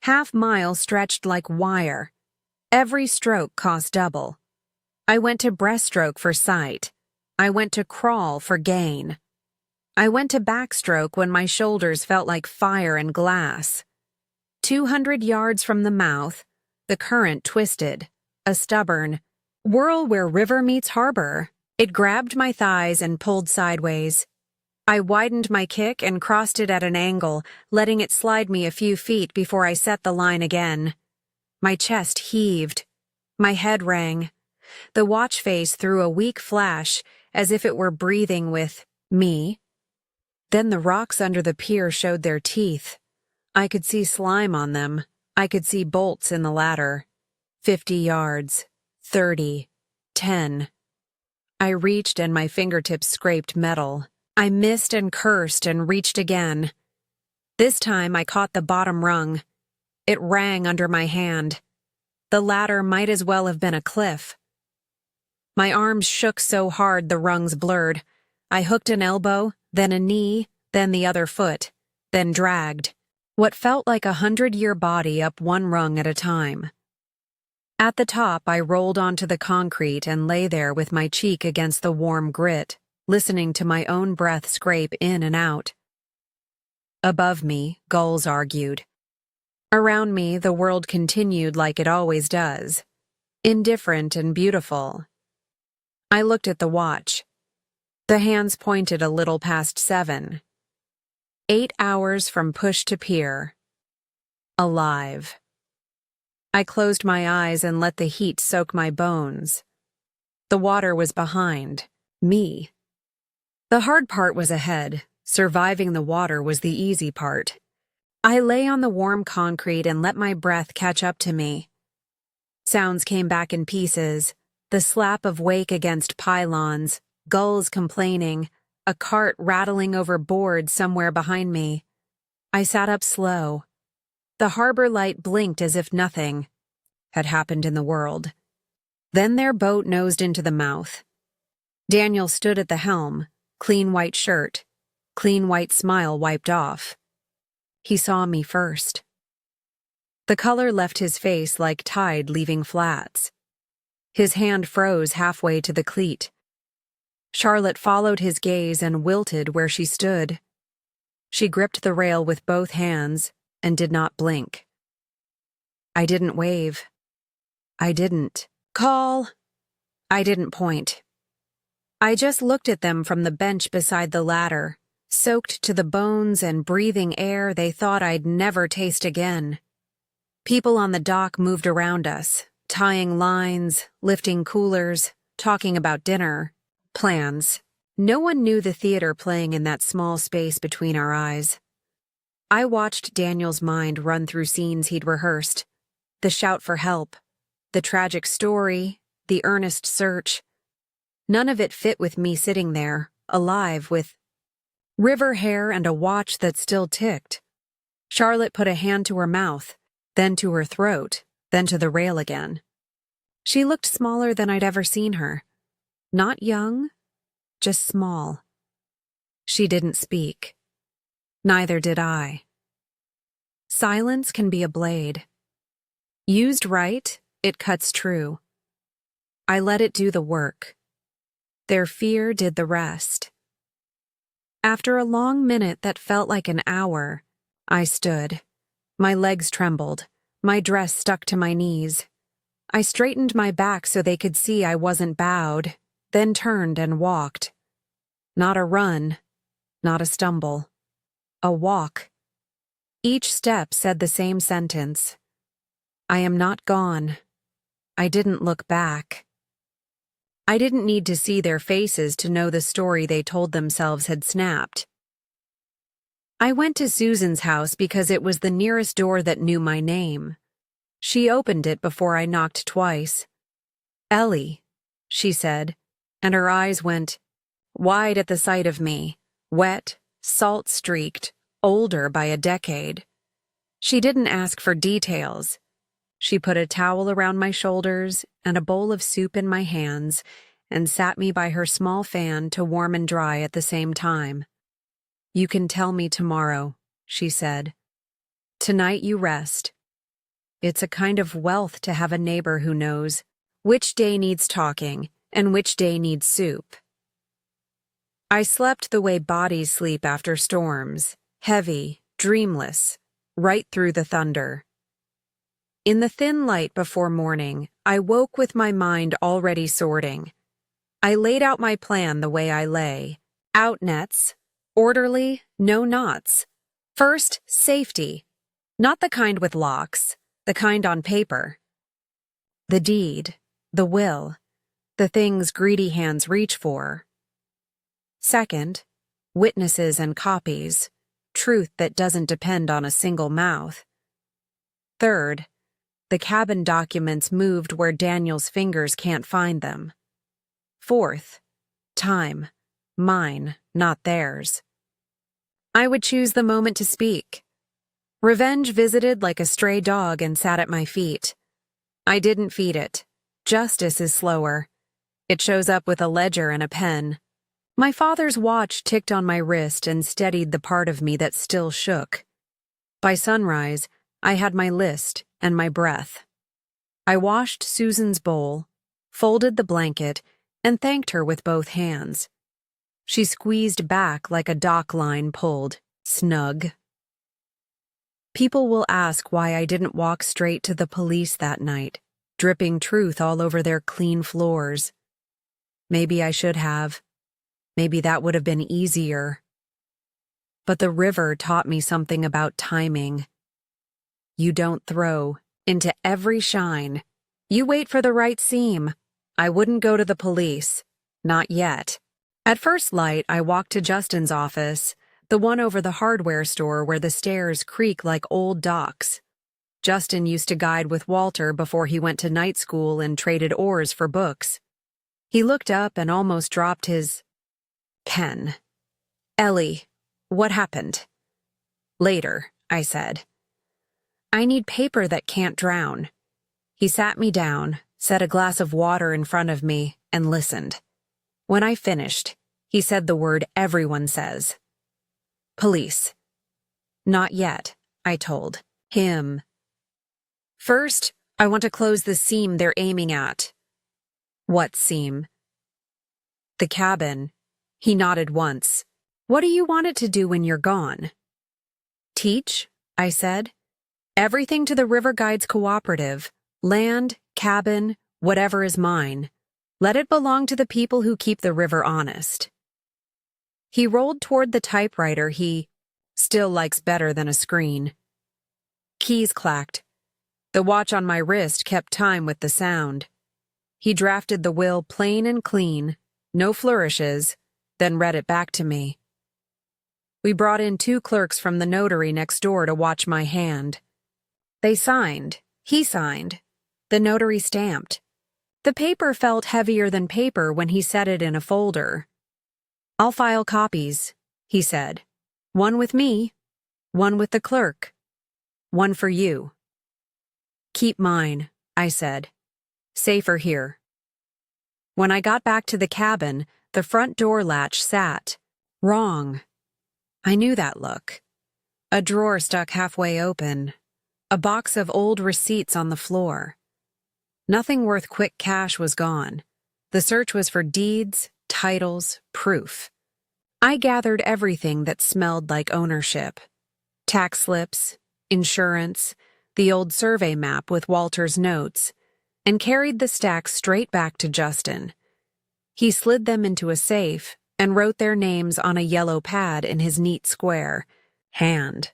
half-mile stretched like wire. Every stroke cost double. I went to breaststroke for sight. I went to crawl for gain. I went to backstroke when my shoulders felt like fire and glass. 200 yards from the mouth, the current twisted, a stubborn whirl where river meets harbor. It grabbed my thighs and pulled sideways. I widened my kick and crossed it at an angle, letting it slide me a few feet before I set the line again. My chest heaved. My head rang. The watch face threw a weak flash, as if it were breathing with me. Then the rocks under the pier showed their teeth. I could see slime on them. I could see bolts in the ladder. 50 yards. 30. 10. I reached and my fingertips scraped metal. I missed and cursed and reached again. This time I caught the bottom rung. It rang under my hand. The ladder might as well have been a cliff. My arms shook so hard the rungs blurred. I hooked an elbow, then a knee, then the other foot, then dragged what felt like a 100-year body up one rung at a time. At the top, I rolled onto the concrete and lay there with my cheek against the warm grit, listening to my own breath scrape in and out. Above me, gulls argued. Around me, the world continued like it always does, indifferent and beautiful. I looked at the watch. The hands pointed a little past 7. 8 hours from push to pier. Alive. I closed my eyes and let the heat soak my bones. The water was behind me. The hard part was ahead. Surviving the water was the easy part. I lay on the warm concrete and let my breath catch up to me. Sounds came back in pieces. The slap of wake against pylons, gulls complaining, a cart rattling over boards somewhere behind me. I sat up slow. The harbor light blinked as if nothing had happened in the world. Then their boat nosed into the mouth. Daniel stood at the helm, clean white shirt, clean white smile wiped off. He saw me first. The color left his face like tide leaving flats. His hand froze halfway to the cleat. Charlotte followed his gaze and wilted where she stood. She gripped the rail with both hands and did not blink. I didn't wave. I didn't call. I didn't point. I just looked at them from the bench beside the ladder, soaked to the bones and breathing air they thought I'd never taste again. People on the dock moved around us, tying lines, lifting coolers, talking about dinner, plans. No one knew the theater playing in that small space between our eyes. I watched Daniel's mind run through scenes he'd rehearsed. The shout for help, the tragic story, the earnest search. None of it fit with me sitting there, alive with river hair and a watch that still ticked. Charlotte put a hand to her mouth, then to her throat, then to the rail again. She looked smaller than I'd ever seen her. Not young, just small. She didn't speak. Neither did I. Silence can be a blade. Used right, it cuts true. I let it do the work. Their fear did the rest. After a long minute that felt like an hour, I stood. My legs trembled. My dress stuck to my knees. I straightened my back so they could see I wasn't bowed, then turned and walked. Not a run, not a stumble. A walk. Each step said the same sentence. I am not gone. I didn't look back. I didn't need to see their faces to know the story they told themselves had snapped. I went to Susan's house because it was the nearest door that knew my name. She opened it before I knocked twice. "Ellie," she said, and her eyes went wide at the sight of me, wet, salt-streaked, older by a decade. She didn't ask for details. She put a towel around my shoulders and a bowl of soup in my hands and sat me by her small fan to warm and dry at the same time. "You can tell me tomorrow," she said. "Tonight you rest. It's a kind of wealth to have a neighbor who knows which day needs talking and which day needs soup." I slept the way bodies sleep after storms, heavy, dreamless, right through the thunder. In the thin light before morning, I woke with my mind already sorting. I laid out my plan the way I lay. Out nets, Orderly, no knots. First, safety. Not the kind with locks, the kind on paper. The deed, the will, the things greedy hands reach for. Second, witnesses and copies, truth that doesn't depend on a single mouth. Third, the cabin documents moved where Daniel's fingers can't find them. Fourth, time, mine, not theirs. I would choose the moment to speak. Revenge visited like a stray dog and sat at my feet. I didn't feed it. Justice is slower. It shows up with a ledger and a pen. My father's watch ticked on my wrist and steadied the part of me that still shook. By sunrise, I had my list and my breath. I washed Susan's bowl, folded the blanket, and thanked her with both hands. She squeezed back like a dock line pulled, snug. People will ask why I didn't walk straight to the police that night, dripping truth all over their clean floors. Maybe I should have. Maybe that would have been easier. But the river taught me something about timing. You don't throw into every shine. You wait for the right seam. I wouldn't go to the police. Not yet. At first light, I walked to Justin's office, the one over the hardware store where the stairs creak like old docks. Justin used to guide with Walter before he went to night school and traded oars for books. He looked up and almost dropped his pen. "Ellie, what happened?" "Later," I said. "I need paper that can't drown." He sat me down, set a glass of water in front of me, and listened. When I finished, he said the word everyone says. "Police." "Not yet," I told him. "First, I want to close the seam they're aiming at." "What seam?" "The cabin." He nodded once. "What do you want it to do when you're gone?" "Teach," I said. "Everything to the River Guides Cooperative. Land, cabin, whatever is mine. Let it belong to the people who keep the river honest." He rolled toward the typewriter he still likes better than a screen. Keys clacked. The watch on my wrist kept time with the sound. He drafted the will plain and clean, no flourishes, then read it back to me. We brought in 2 clerks from the notary next door to watch my hand. They signed. He signed. The notary stamped. The paper felt heavier than paper when he set it in a folder. "I'll file copies," he said. "One with me, one with the clerk, one for you." "Keep mine," I said. "Safer here." When I got back to the cabin, the front door latch sat wrong. I knew that look. A drawer stuck halfway open. A box of old receipts on the floor. Nothing worth quick cash was gone. The search was for deeds, titles, proof. I gathered everything that smelled like ownership. Tax slips, insurance, the old survey map with Walter's notes, and carried the stacks straight back to Justin. He slid them into a safe and wrote their names on a yellow pad in his neat square hand.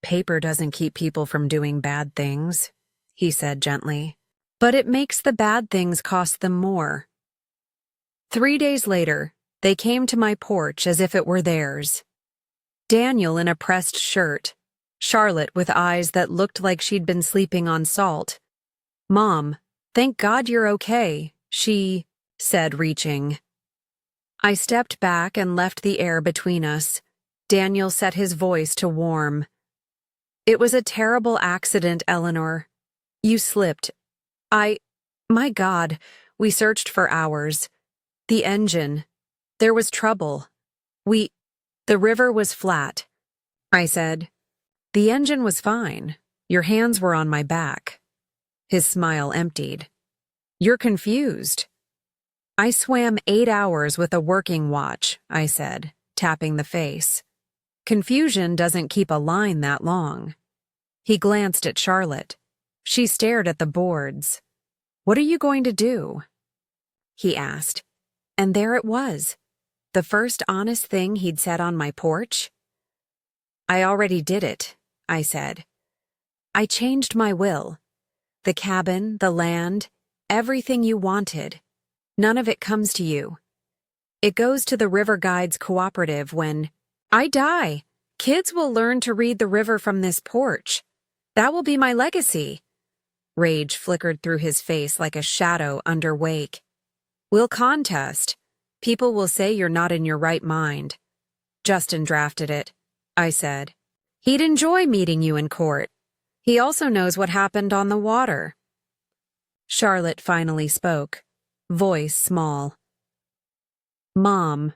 "Paper doesn't keep people from doing bad things," he said gently. "But it makes the bad things cost them more." 3 days later, they came to my porch as if it were theirs. Daniel in a pressed shirt, Charlotte with eyes that looked like she'd been sleeping on salt. "Mom, thank God you're okay," she said, reaching. I stepped back and left the air between us. Daniel set his voice to warm. "It was a terrible accident, Eleanor. You slipped. My God, we searched for hours. The engine. There was trouble. The river was flat." I said, "The engine was fine. Your hands were on my back." His smile emptied. "You're confused." "I swam 8 hours with a working watch," I said, tapping the face. "Confusion doesn't keep a line that long." He glanced at Charlotte. She stared at the boards. "What are you going to do?" he asked. And there it was. The first honest thing he'd said on my porch? I already did it, I said. I changed my will. The cabin, the land, everything you wanted. None of it comes to you. It goes to the River Guides Cooperative when I die. Kids will learn to read the river from this porch. That will be my legacy. Rage flickered through his face like a shadow under wake. We'll contest. People will say you're not in your right mind. Justin drafted it, I said. He'd enjoy meeting you in court. He also knows what happened on the water. Charlotte finally spoke, voice small. Mom.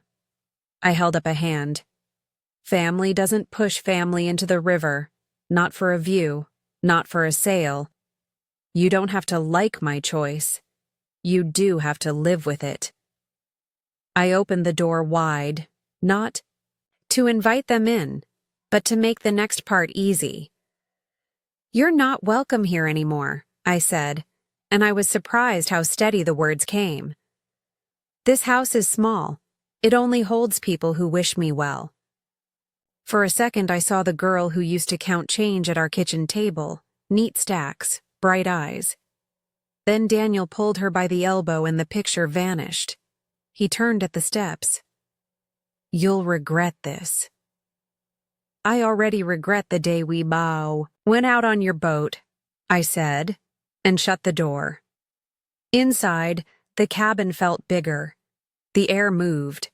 I held up a hand. Family doesn't push family into the river, not for a view, not for a sail. You don't have to like my choice. You do have to live with it. I opened the door wide, not to invite them in, but to make the next part easy. You're not welcome here anymore, I said, and I was surprised how steady the words came. This house is small. It only holds people who wish me well. For a second I saw the girl who used to count change at our kitchen table, neat stacks, bright eyes. Then Daniel pulled her by the elbow and the picture vanished. He turned at the steps. You'll regret this. I already regret the day we went out on your boat, I said, and shut the door. Inside, the cabin felt bigger. The air moved.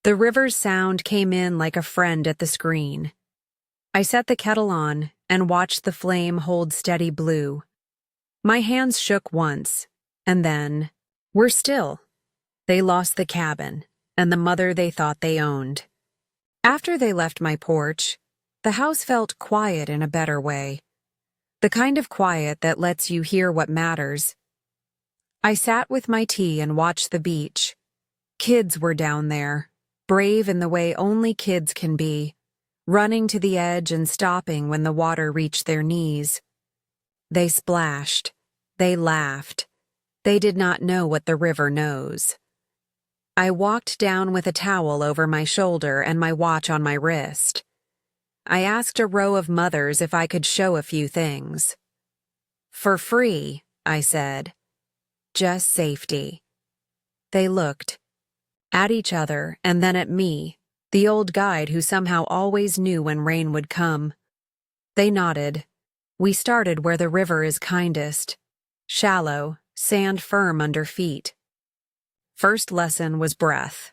The river's sound came in like a friend at the screen. I set the kettle on and watched the flame hold steady blue. My hands shook once, and then, we're still. They lost the cabin, and the mother they thought they owned. After they left my porch, the house felt quiet in a better way. The kind of quiet that lets you hear what matters. I sat with my tea and watched the beach. Kids were down there, brave in the way only kids can be, running to the edge and stopping when the water reached their knees. They splashed. They laughed. They did not know what the river knows. I walked down with a towel over my shoulder and my watch on my wrist. I asked a row of mothers if I could show a few things. For free, I said. Just safety. They looked. At each other and then at me, the old guide who somehow always knew when rain would come. They nodded. We started where the river is kindest. Shallow, sand firm under feet. First lesson was breath.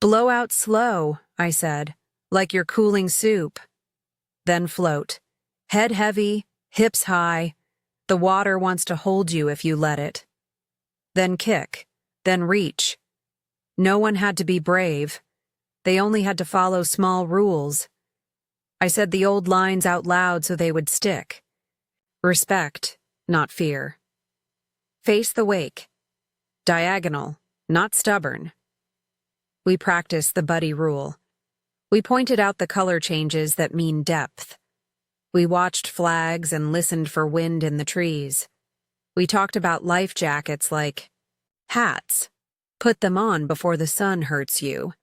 Blow out slow, I said, like you're cooling soup. Then float. Head heavy, hips high. The water wants to hold you if you let it. Then kick. Then reach. No one had to be brave. They only had to follow small rules. I said the old lines out loud so they would stick. Respect, not fear. Face the wake. Diagonal, not stubborn. We practiced the buddy rule. We pointed out the color changes that mean depth. We watched flags and listened for wind in the trees. We talked about life jackets like hats. Put them on before the sun hurts you.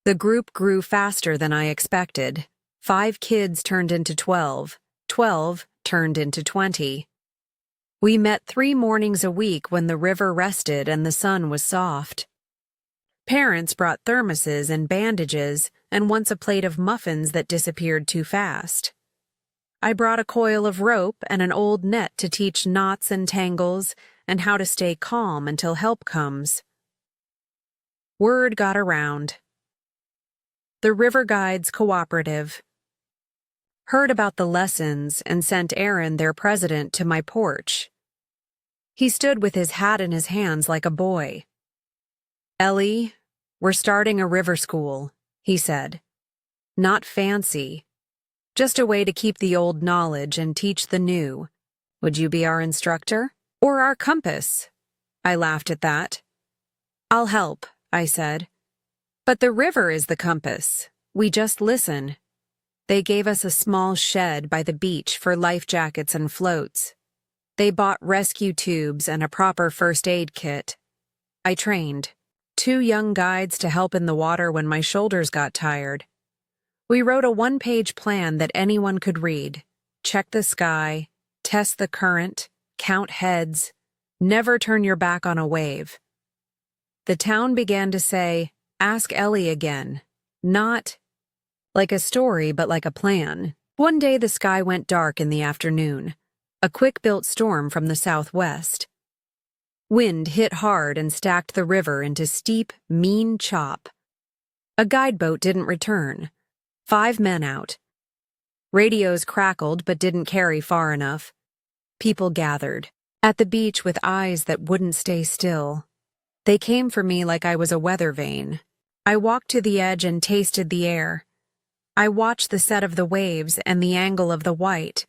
The group grew faster than I expected. 5 kids turned into 12. 12 turned into 20. We met 3 mornings a week when the river rested and the sun was soft. Parents brought thermoses and bandages and once a plate of muffins that disappeared too fast. I brought a coil of rope and an old net to teach knots and tangles and how to stay calm until help comes. Word got around. The River Guides Cooperative heard about the lessons and sent Aaron, their president, to my porch. He stood with his hat in his hands like a boy. Ellie, we're starting a river school, he said. Not fancy. Just a way to keep the old knowledge and teach the new. Would you be our instructor? Or our compass? I laughed at that. I'll help, I said. But the river is the compass. We just listen. They gave us a small shed by the beach for life jackets and floats. They bought rescue tubes and a proper first aid kit. I trained. 2 young guides to help in the water when my shoulders got tired. We wrote a 1-page plan that anyone could read. Check the sky, test the current, count heads, never turn your back on a wave. The town began to say, "Ask Ellie again." Not like a story, but like a plan. One day the sky went dark in the afternoon. A quick-built storm from the southwest. Wind hit hard and stacked the river into steep, mean chop. A guideboat didn't return. 5 men out. Radios crackled but didn't carry far enough. People gathered at the beach with eyes that wouldn't stay still. They came for me like I was a weather vane. I walked to the edge and tasted the air. I watched the set of the waves and the angle of the white.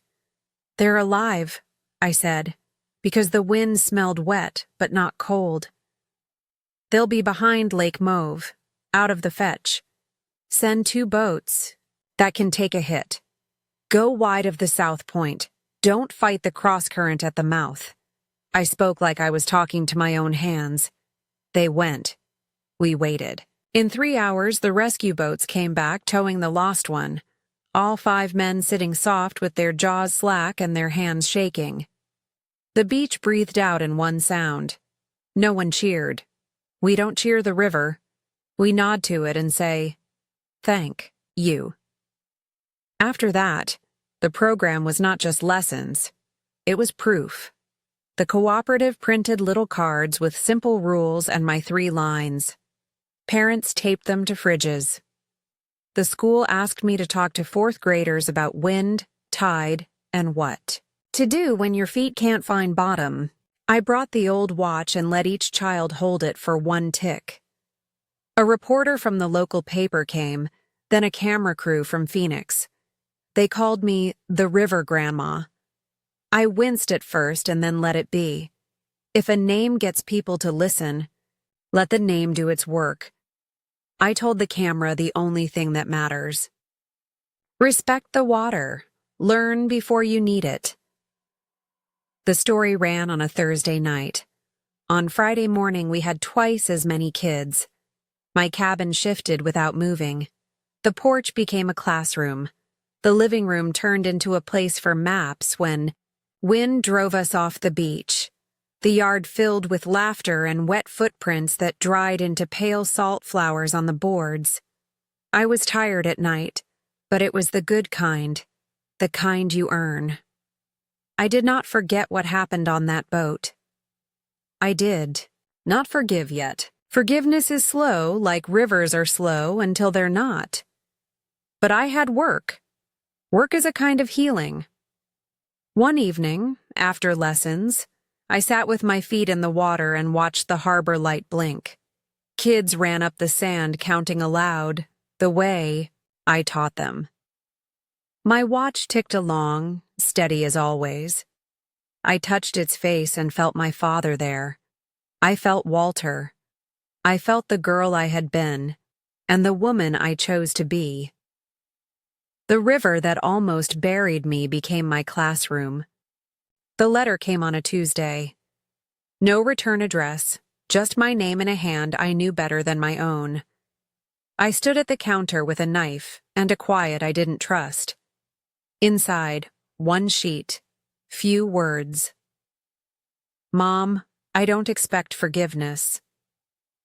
"They're alive," I said, because the wind smelled wet but not cold. "They'll be behind Lake Mauve, out of the fetch. Send 2 boats that can take a hit. Go wide of the south point. Don't fight the cross-current at the mouth." I spoke like I was talking to my own hands. They went. We waited. In 3 hours, the rescue boats came back towing the lost one, all 5 men sitting soft with their jaws slack and their hands shaking. The beach breathed out in one sound. No one cheered. We don't cheer the river. We nod to it and say, "Thank you." After that, the program was not just lessons. It was proof. The cooperative printed little cards with simple rules and my 3 lines. Parents taped them to fridges. The school asked me to talk to 4th graders about wind, tide, and what to do when your feet can't find bottom. I brought the old watch and let each child hold it for 1 tick. A reporter from the local paper came, then a camera crew from Phoenix. They called me the River Grandma. I winced at first and then let it be. If a name gets people to listen, let the name do its work. I told the camera the only thing that matters. Respect the water. Learn before you need it. The story ran on a Thursday night. On Friday morning, we had twice as many kids. My cabin shifted without moving. The porch became a classroom. The living room turned into a place for maps when wind drove us off the beach. The yard filled with laughter and wet footprints that dried into pale salt flowers on the boards. I was tired at night, but it was the good kind, the kind you earn. I did not forget what happened on that boat. I did not forgive yet. Forgiveness is slow, like rivers are slow until they're not. But I had work. Work is a kind of healing. One evening, after lessons, I sat with my feet in the water and watched the harbor light blink. Kids ran up the sand counting aloud, the way I taught them. My watch ticked along, steady as always. I touched its face and felt my father there. I felt Walter. I felt the girl I had been, and the woman I chose to be. The river that almost buried me became my classroom. The letter came on a Tuesday. No return address, just my name in a hand I knew better than my own. I stood at the counter with a knife and a quiet I didn't trust. Inside, 1 sheet, few words. Mom, I don't expect forgiveness.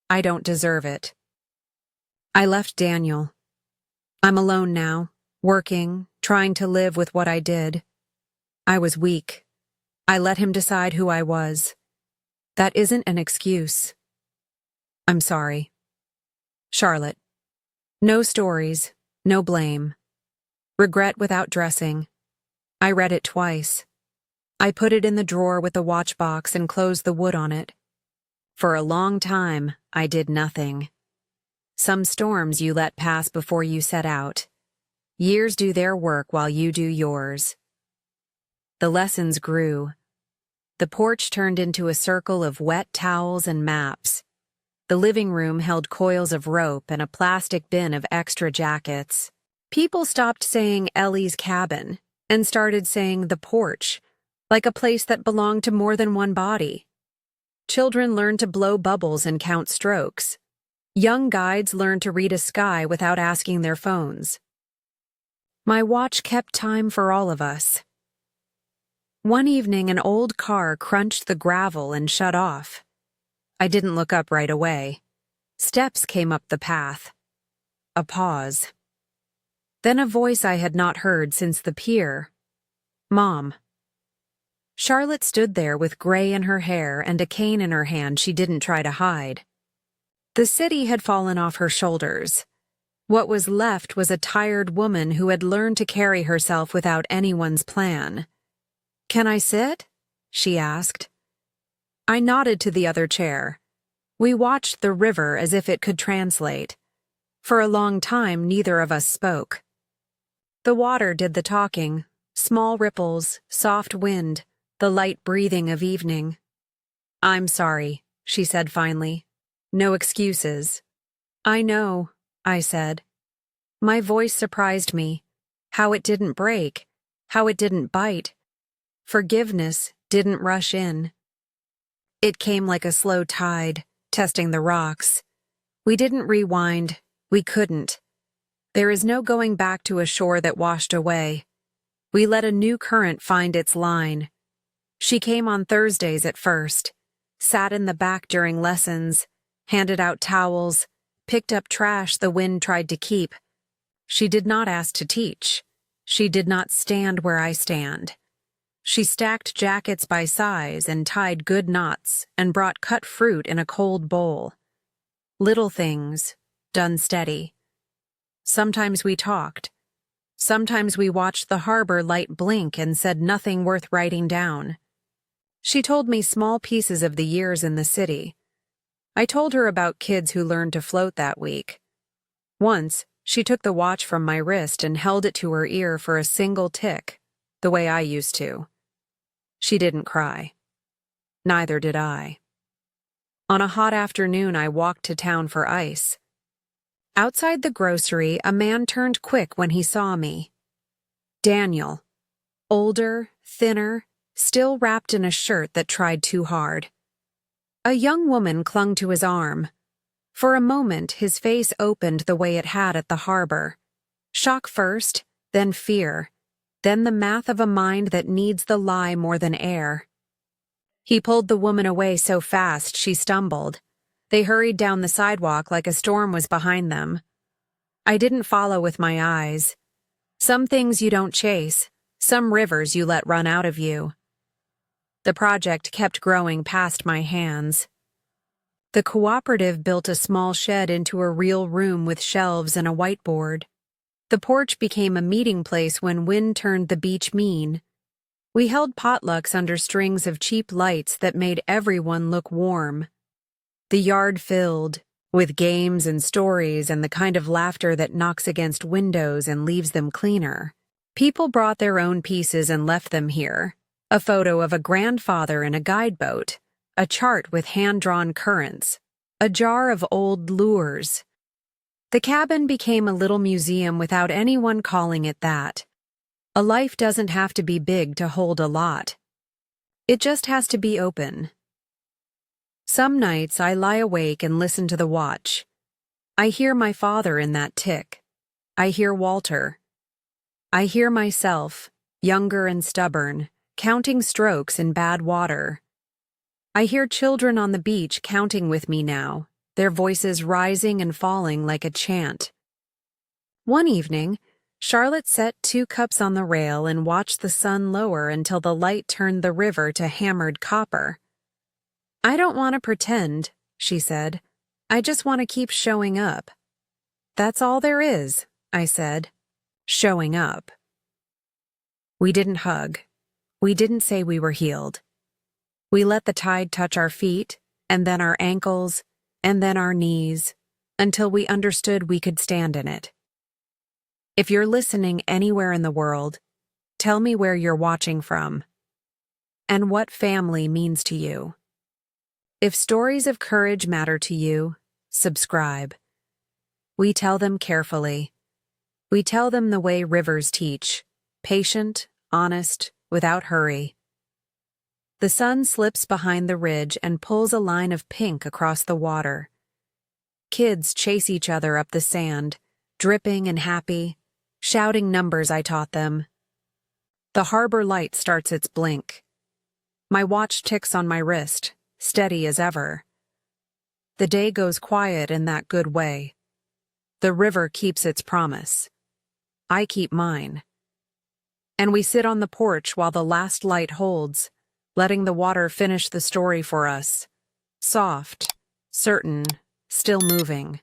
I don't deserve it. I left Daniel. I'm alone now, working, trying to live with what I did. I was weak. I let him decide who I was. That isn't an excuse. I'm sorry. Charlotte. No stories, no blame. Regret without dressing. I read it twice. I put it in the drawer with the watch box and closed the wood on it. For a long time, I did nothing. Some storms you let pass before you set out. Years do their work while you do yours. The lessons grew. The porch turned into a circle of wet towels and maps. The living room held coils of rope and a plastic bin of extra jackets. People stopped saying Ellie's cabin and started saying the porch, like a place that belonged to more than one body. Children learned to blow bubbles and count strokes. Young guides learn to read a sky without asking their phones. My watch kept time for all of us. One evening, an old car crunched the gravel and shut off. I didn't look up right away. Steps came up the path. A pause. Then a voice I had not heard since the pier. Mom. Charlotte stood there with gray in her hair and a cane in her hand she didn't try to hide. The city had fallen off her shoulders. What was left was a tired woman who had learned to carry herself without anyone's plan. "Can I sit?" she asked. I nodded to the other chair. We watched the river as if it could translate. For a long time, neither of us spoke. The water did the talking, small ripples, soft wind, the light breathing of evening. "I'm sorry," she said finally. "No excuses." "I know," I said. My voice surprised me. How it didn't break, how it didn't bite. Forgiveness didn't rush in. It came like a slow tide, testing the rocks. We didn't rewind. We couldn't. There is no going back to a shore that washed away. We let a new current find its line. She came on Thursdays at first, sat in the back during lessons, handed out towels, picked up trash the wind tried to keep. She did not ask to teach. She did not stand where I stand. She stacked jackets by size and tied good knots and brought cut fruit in a cold bowl. Little things, done steady. Sometimes we talked. Sometimes we watched the harbor light blink and said nothing worth writing down. She told me small pieces of the years in the city. I told her about kids who learned to float that week. Once, she took the watch from my wrist and held it to her ear for a single tick, the way I used to. She didn't cry. Neither did I. On a hot afternoon, I walked to town for ice. Outside the grocery, a man turned quick when he saw me. Daniel. Older, thinner, still wrapped in a shirt that tried too hard. A young woman clung to his arm. For a moment, his face opened the way it had at the harbor. Shock first, then fear, then the math of a mind that needs the lie more than air. He pulled the woman away so fast she stumbled. They hurried down the sidewalk like a storm was behind them. I didn't follow with my eyes. Some things you don't chase, some rivers you let run out of you. The project kept growing past my hands. The cooperative built a small shed into a real room with shelves and a whiteboard. The porch became a meeting place when wind turned the beach mean. We held potlucks under strings of cheap lights that made everyone look warm. The yard filled, with games and stories and the kind of laughter that knocks against windows and leaves them cleaner. People brought their own pieces and left them here. A photo of a grandfather in a guideboat, a chart with hand-drawn currents, a jar of old lures. The cabin became a little museum without anyone calling it that. A life doesn't have to be big to hold a lot. It just has to be open. Some nights I lie awake and listen to the watch. I hear my father in that tick. I hear Walter. I hear myself, younger and stubborn, counting strokes in bad water. I hear children on the beach counting with me now, their voices rising and falling like a chant. One evening, Charlotte set 2 cups on the rail and watched the sun lower until the light turned the river to hammered copper. "I don't want to pretend," she said. "I just want to keep showing up." "That's all there is," I said. Showing up. We didn't hug. We didn't say we were healed. We let the tide touch our feet, and then our ankles, and then our knees, until we understood we could stand in it. If you're listening anywhere in the world, tell me where you're watching from, and what family means to you. If stories of courage matter to you, subscribe. We tell them carefully. We tell them the way rivers teach, patient, honest, without hurry. The sun slips behind the ridge and pulls a line of pink across the water. Kids chase each other up the sand, dripping and happy, shouting numbers I taught them. The harbor light starts its blink. My watch ticks on my wrist, steady as ever. The day goes quiet in that good way. The river keeps its promise. I keep mine. And we sit on the porch while the last light holds, letting the water finish the story for us. Soft, certain, still moving.